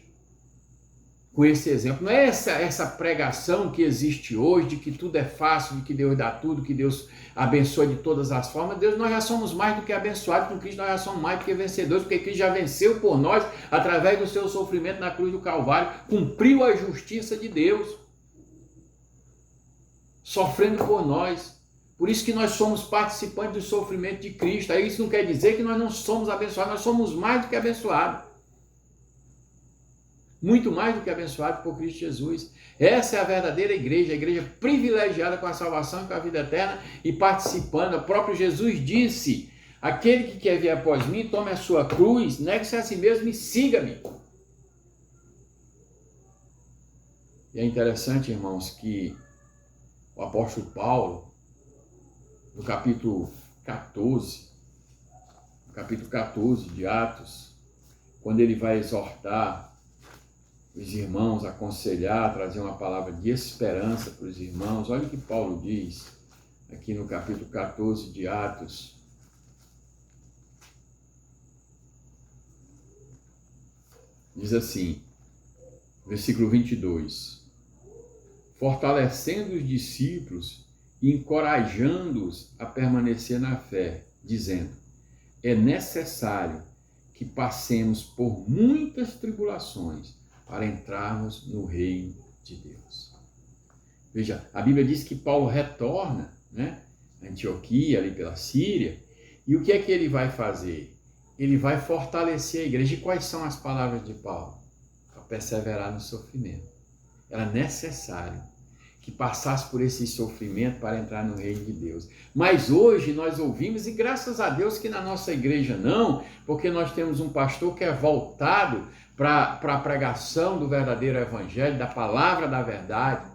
E: Com esse exemplo, não é essa pregação que existe hoje, de que tudo é fácil, de que Deus dá tudo, que Deus abençoa de todas as formas. Deus, nós já somos mais do que abençoados, com Cristo nós já somos mais do que vencedores, porque Cristo já venceu por nós, através do seu sofrimento na cruz do Calvário, cumpriu a justiça de Deus, sofrendo por nós. Por isso que nós somos participantes do sofrimento de Cristo. Aí isso não quer dizer que nós não somos abençoados, nós somos mais do que abençoados. Muito mais do que abençoado por Cristo Jesus. Essa é a verdadeira igreja, a igreja privilegiada com a salvação e com a vida eterna e participando. O próprio Jesus disse: aquele que quer vir após mim, tome a sua cruz, negue-se a si mesmo e siga-me. E é interessante, irmãos, que o apóstolo Paulo, no capítulo 14 de Atos, quando ele vai exortar os irmãos, aconselhar, trazer uma palavra de esperança para os irmãos. Olha o que Paulo diz aqui no capítulo 14 de Atos. Diz assim, versículo 22. Fortalecendo os discípulos e encorajando-os a permanecer na fé, dizendo: é necessário que passemos por muitas tribulações para entrarmos no reino de Deus. Veja, a Bíblia diz que Paulo retorna, né, a Antioquia, ali pela Síria, e o que é que ele vai fazer? Ele vai fortalecer a igreja. E quais são as palavras de Paulo? Para perseverar no sofrimento. Era necessário que passasse por esse sofrimento para entrar no reino de Deus. Mas hoje nós ouvimos, e graças a Deus que na nossa igreja não, porque nós temos um pastor que é voltado para a pregação do verdadeiro evangelho, da palavra da verdade.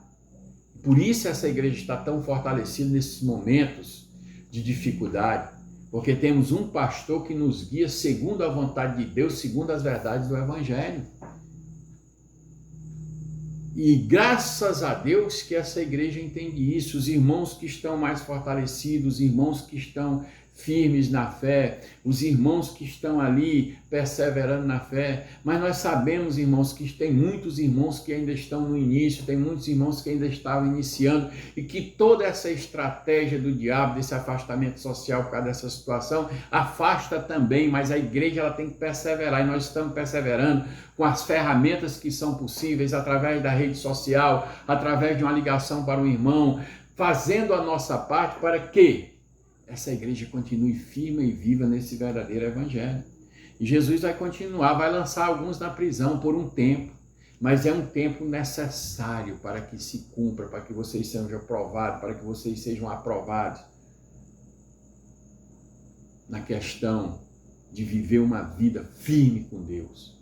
E: Por isso essa igreja está tão fortalecida nesses momentos de dificuldade, porque temos um pastor que nos guia segundo a vontade de Deus, segundo as verdades do evangelho. E graças a Deus que essa igreja entende isso, os irmãos que estão mais fortalecidos, os irmãos que estão firmes na fé, os irmãos que estão ali perseverando na fé. Mas nós sabemos, irmãos, que tem muitos irmãos que ainda estão no início, tem muitos irmãos que ainda estavam iniciando, e que toda essa estratégia do diabo, desse afastamento social por causa dessa situação, afasta também. Mas a igreja ela tem que perseverar, e nós estamos perseverando com as ferramentas que são possíveis, através da rede social, através de uma ligação para o irmão, fazendo a nossa parte para que essa igreja continue firme e viva nesse verdadeiro evangelho. E Jesus vai continuar, vai lançar alguns na prisão por um tempo, mas é um tempo necessário para que se cumpra, para que vocês sejam aprovados, para que vocês sejam aprovados na questão de viver uma vida firme com Deus,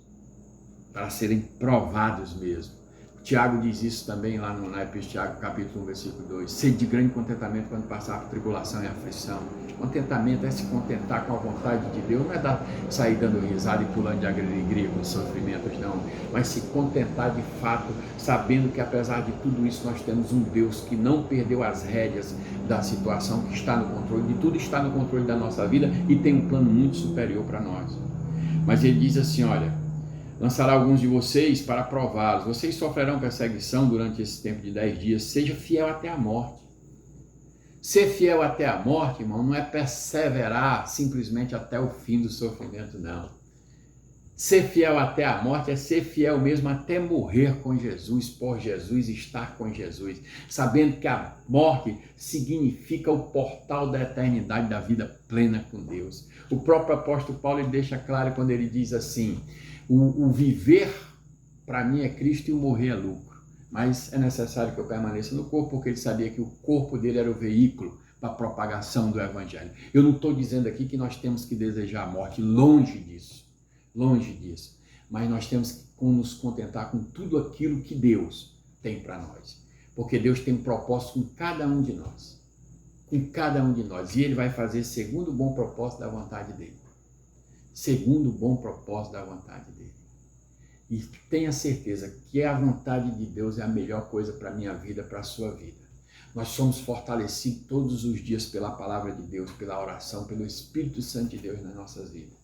E: para serem provados mesmo. Tiago diz isso também lá na Epístola de Tiago, capítulo 1, versículo 2. Sede de grande contentamento quando passar por tribulação e aflição. Contentamento é se contentar com a vontade de Deus, não é sair dando risada e pulando de alegria com os sofrimentos, não. Mas se contentar de fato, sabendo que apesar de tudo isso, nós temos um Deus que não perdeu as rédeas da situação, que está no controle de tudo, está no controle da nossa vida e tem um plano muito superior para nós. Mas ele diz assim, olha: lançará alguns de vocês para prová-los. Vocês sofrerão perseguição durante esse tempo de 10 dias. Seja fiel até a morte. Ser fiel até a morte, irmão, não é perseverar simplesmente até o fim do sofrimento, não. Ser fiel até a morte é ser fiel mesmo até morrer com Jesus, por Jesus, estar com Jesus. Sabendo que a morte significa o portal da eternidade, da vida plena com Deus. O próprio apóstolo Paulo ele deixa claro quando ele diz assim: o viver para mim é Cristo e o morrer é lucro. mas é necessário que eu permaneça no corpo, porque ele sabia que o corpo dele era o veículo para a propagação do Evangelho. Eu não estou dizendo aqui que nós temos que desejar a morte, longe disso, mas nós temos que nos contentar com tudo aquilo que Deus tem para nós, porque Deus tem um propósito com cada um de nós, e Ele vai fazer segundo o bom propósito da vontade dEle, e tenha certeza que a vontade de Deus é a melhor coisa para a minha vida, para a sua vida. Nós somos fortalecidos todos os dias pela palavra de Deus, pela oração, pelo Espírito Santo de Deus nas nossas vidas,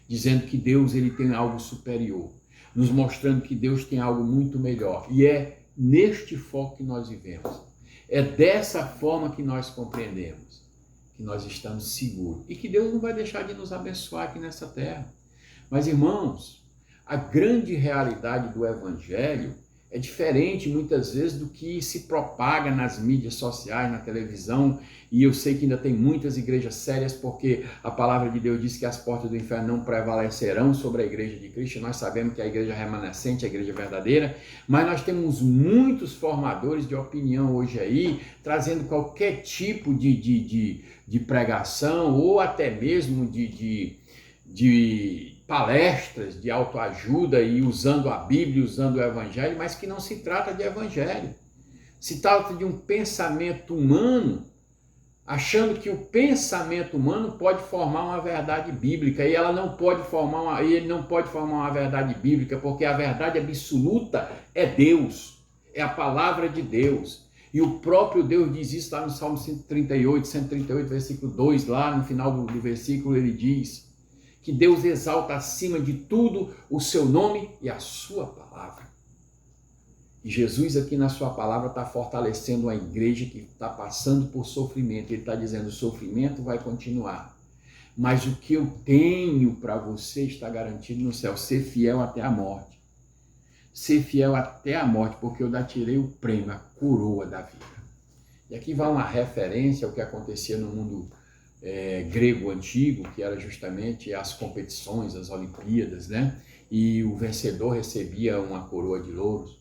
E: dizendo que Deus ele tem algo superior, nos mostrando que Deus tem algo muito melhor, e é neste foco que nós vivemos, é dessa forma que nós compreendemos, que nós estamos seguros, e que Deus não vai deixar de nos abençoar aqui nessa terra. Mas, irmãos, a grande realidade do Evangelho é diferente muitas vezes do que se propaga nas mídias sociais, na televisão, e eu sei que ainda tem muitas igrejas sérias, porque a palavra de Deus diz que as portas do inferno não prevalecerão sobre a igreja de Cristo. Nós sabemos que a igreja remanescente, a igreja verdadeira, mas nós temos muitos formadores de opinião hoje aí, trazendo qualquer tipo de pregação, ou até mesmo de palestras de autoajuda e usando a Bíblia, usando o Evangelho, mas que não se trata de Evangelho. Se trata de um pensamento humano, achando que o pensamento humano pode formar uma verdade bíblica, e ele não pode formar uma verdade bíblica, porque a verdade absoluta é Deus, é a palavra de Deus. E o próprio Deus diz isso lá no Salmo 138, versículo 2, lá no final do versículo ele diz que Deus exalta acima de tudo o seu nome e a sua palavra. E Jesus aqui na sua palavra está fortalecendo uma igreja que está passando por sofrimento. Ele está dizendo, o sofrimento vai continuar, mas o que eu tenho para você está garantido no céu. Ser fiel até a morte. Ser fiel até a morte, porque eu já tirei o prêmio, a coroa da vida. E aqui vai uma referência ao que acontecia no mundo grego antigo, que era justamente as competições, as Olimpíadas, né? E o vencedor recebia uma coroa de louros,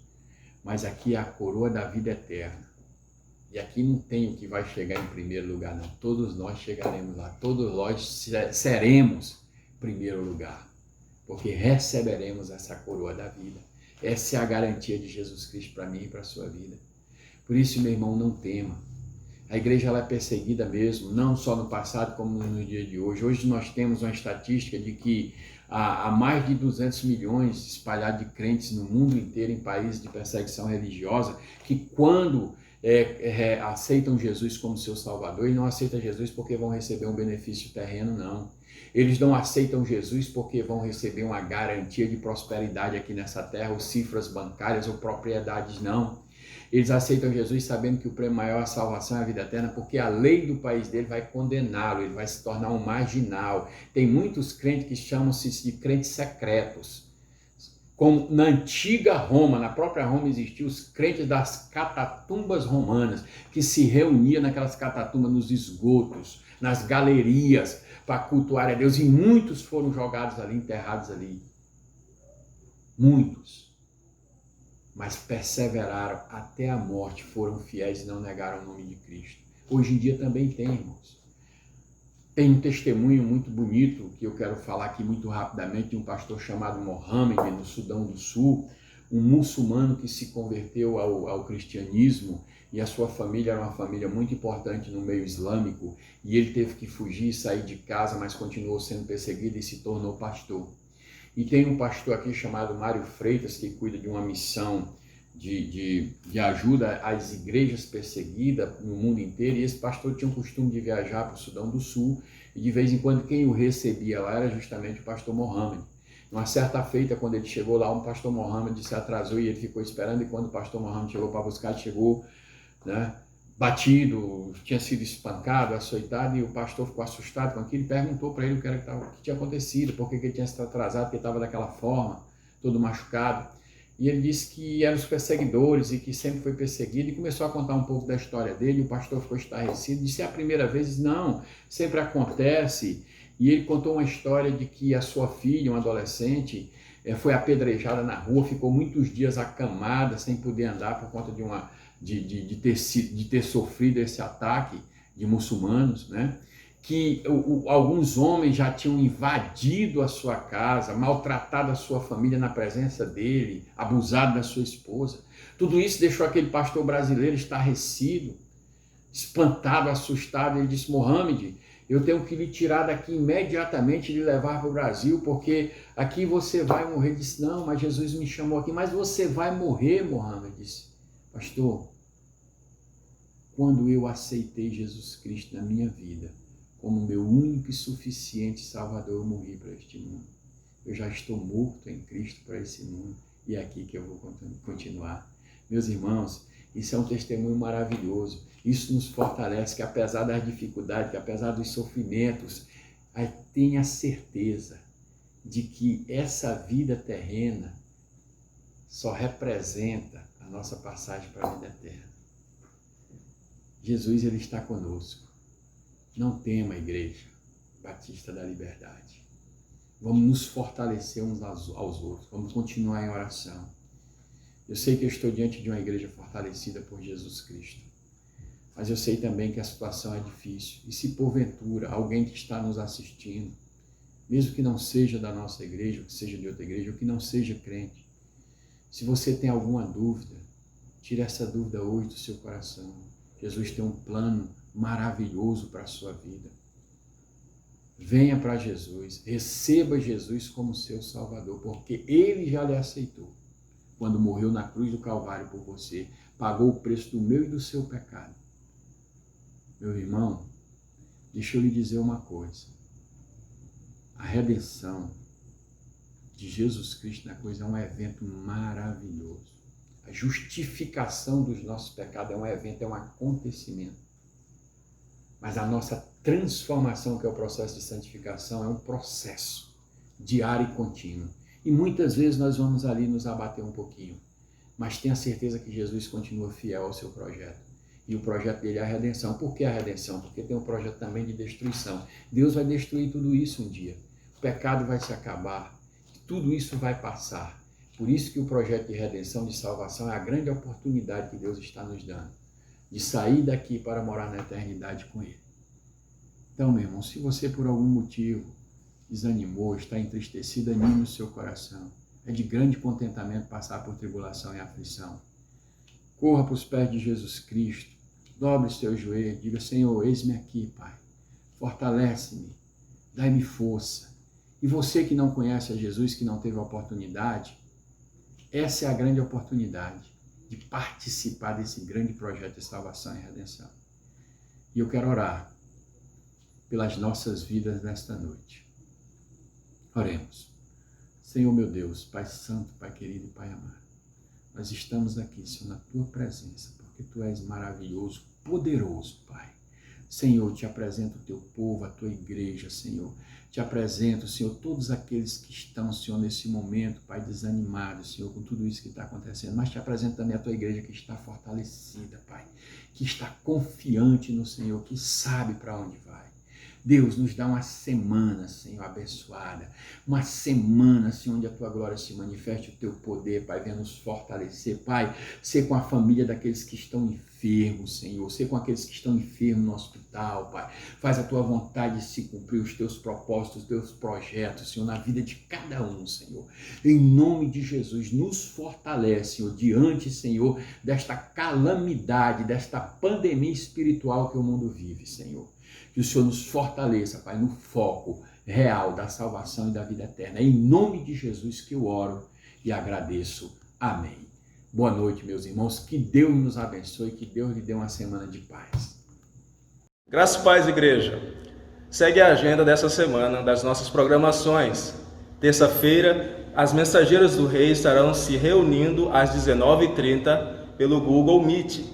E: mas aqui é a coroa da vida eterna. E aqui não tem o que vai chegar em primeiro lugar, não. Todos nós chegaremos lá, todos nós seremos primeiro lugar, porque receberemos essa coroa da vida. Essa é a garantia de Jesus Cristo para mim e para a sua vida. Por isso, meu irmão, não tema. A igreja ela é perseguida mesmo, não só no passado como no dia de hoje. Hoje nós temos uma estatística de que há mais de 200 milhões espalhados de crentes no mundo inteiro, em países de perseguição religiosa, que quando aceitam Jesus como seu Salvador, eles não aceitam Jesus porque vão receber um benefício terreno, não. Eles não aceitam Jesus porque vão receber uma garantia de prosperidade aqui nessa terra, ou cifras bancárias, ou propriedades, não. Eles aceitam Jesus sabendo que o prêmio maior é a salvação e a vida eterna, porque a lei do país dele vai condená-lo, ele vai se tornar um marginal. Tem muitos crentes que chamam-se de crentes secretos. Como na antiga Roma, na própria Roma existiam os crentes das catatumbas romanas, que se reuniam naquelas catatumbas, nos esgotos, nas galerias, para cultuar a Deus, e muitos foram jogados ali, enterrados ali. Muitos. Mas perseveraram até a morte, foram fiéis e não negaram o nome de Cristo. Hoje em dia também tem, irmãos. Tem um testemunho muito bonito, que eu quero falar aqui muito rapidamente, de um pastor chamado Mohammed, no Sudão do Sul, um muçulmano que se converteu ao cristianismo, e a sua família era uma família muito importante no meio islâmico, e ele teve que fugir, sair de casa, mas continuou sendo perseguido e se tornou pastor. E tem um pastor aqui chamado Mário Freitas, que cuida de uma missão de ajuda às igrejas perseguidas no mundo inteiro, e esse pastor tinha o costume de viajar para o Sudão do Sul, e de vez em quando quem o recebia lá era justamente o pastor Mohammed. Uma certa feita, quando ele chegou lá, um pastor Mohammed se atrasou e ele ficou esperando, e quando o pastor Mohammed chegou para buscar, ele chegou, né, batido, tinha sido espancado, açoitado, e o pastor ficou assustado com aquilo e perguntou para ele o que tinha acontecido, por que ele tinha se atrasado, porque estava daquela forma, todo machucado. E ele disse que eram os perseguidores e que sempre foi perseguido, e começou a contar um pouco da história dele. O pastor ficou estarrecido, disse: é a primeira vez? Disse: não, sempre acontece. E ele contou uma história de que a sua filha, uma adolescente, foi apedrejada na rua, ficou muitos dias acamada, sem poder andar por conta de ter sofrido esse ataque de muçulmanos, né? Que alguns homens já tinham invadido a sua casa, maltratado a sua família na presença dele, abusado da sua esposa. Tudo isso deixou aquele pastor brasileiro estarrecido, espantado, assustado. Ele disse: Mohamed, eu tenho que lhe tirar daqui imediatamente e lhe levar para o Brasil, porque aqui você vai morrer. Ele disse: não, mas Jesus me chamou aqui. Mas você vai morrer, Mohamed. Disse: pastor, quando eu aceitei Jesus Cristo na minha vida como meu único e suficiente Salvador, eu morri para este mundo. Eu já estou morto em Cristo para esse mundo, e é aqui que eu vou continuar. Meus irmãos, isso é um testemunho maravilhoso. Isso nos fortalece, que apesar das dificuldades, que apesar dos sofrimentos, tenha certeza de que essa vida terrena só representa a nossa passagem para a vida eterna. Jesus, ele está conosco. Não tema, Igreja Batista da Liberdade. Vamos nos fortalecer uns aos outros. Vamos continuar em oração. Eu sei que eu estou diante de uma igreja fortalecida por Jesus Cristo. Mas eu sei também que a situação é difícil. E se porventura alguém que está nos assistindo, mesmo que não seja da nossa igreja, ou que seja de outra igreja, ou que não seja crente, se você tem alguma dúvida, tire essa dúvida hoje do seu coração. Jesus tem um plano maravilhoso para a sua vida. Venha para Jesus, receba Jesus como seu Salvador, porque Ele já lhe aceitou. Quando morreu na cruz do Calvário por você, pagou o preço do meu e do seu pecado. Meu irmão, deixa eu lhe dizer uma coisa. A redenção de Jesus Cristo na cruz é um evento maravilhoso. A justificação dos nossos pecados é um evento, é um acontecimento. Mas a nossa transformação, que é o processo de santificação, é um processo diário e contínuo. E muitas vezes nós vamos ali nos abater um pouquinho. Mas tenha certeza que Jesus continua fiel ao seu projeto. E o projeto dele é a redenção. Por que a redenção? Porque tem um projeto também de destruição. Deus vai destruir tudo isso um dia. O pecado vai se acabar. Tudo isso vai passar. Por isso que o projeto de redenção, de salvação, é a grande oportunidade que Deus está nos dando. De sair daqui para morar na eternidade com Ele. Então, meu irmão, se você por algum motivo desanimou, está entristecido, anime o seu coração. É de grande contentamento passar por tribulação e aflição. Corra para os pés de Jesus Cristo, dobre os seus joelhos, diga: Senhor, eis-me aqui, Pai. Fortalece-me, dai-me força. E você que não conhece a Jesus, que não teve a oportunidade, essa é a grande oportunidade de participar desse grande projeto de salvação e redenção. E eu quero orar pelas nossas vidas nesta noite. Oremos. Senhor meu Deus, Pai Santo, Pai querido e Pai amado, nós estamos aqui, Senhor, na Tua presença, porque Tu és maravilhoso, poderoso, Pai. Senhor, te apresento o Teu povo, a Tua igreja, Senhor. Te apresento, Senhor, todos aqueles que estão, Senhor, nesse momento, Pai, desanimados, Senhor, com tudo isso que está acontecendo. Mas te apresento também a Tua igreja que está fortalecida, Pai, que está confiante no Senhor, que sabe para onde vai. Deus, nos dá uma semana, Senhor, abençoada. Uma semana, Senhor, onde a Tua glória se manifeste, o Teu poder, Pai, venha nos fortalecer. Pai, ser com a família daqueles que estão enfermos, Senhor. Ser com aqueles que estão enfermos no hospital, Pai. Faz a Tua vontade se cumprir, os Teus propósitos, os Teus projetos, Senhor, na vida de cada um, Senhor. Em nome de Jesus, nos fortalece, Senhor, diante, Senhor, desta calamidade, desta pandemia espiritual que o mundo vive, Senhor. Que o Senhor nos fortaleça, Pai, no foco real da salvação e da vida eterna. É em nome de Jesus que eu oro e agradeço. Amém. Boa noite, meus irmãos. Que Deus nos abençoe, que Deus lhe dê uma semana de paz.
A: Graça e paz, igreja. Segue a agenda dessa semana das nossas programações. Terça-feira, as Mensageiras do Rei estarão se reunindo às 19h30 pelo Google Meet.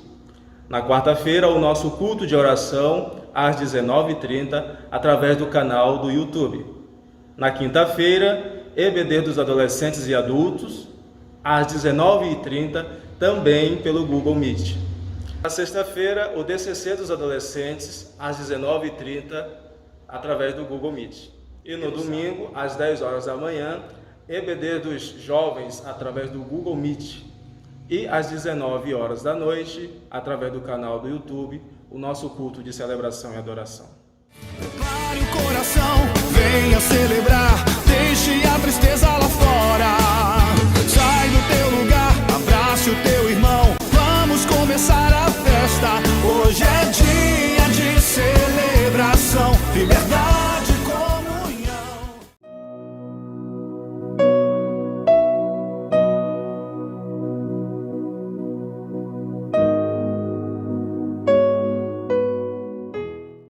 A: Na quarta-feira, o nosso culto de oração às 19h30 através do canal do YouTube. Na quinta-feira, EBD dos adolescentes e adultos às 19h30 também pelo Google Meet. Na sexta-feira, o DCC dos adolescentes às 19h30 através do Google Meet. E no domingo, às 10 horas da manhã,
F: EBD dos jovens através do Google Meet e às 19 horas da noite, através do canal do YouTube, o nosso culto de celebração e adoração.
G: Prepare o coração, venha celebrar, deixe a tristeza.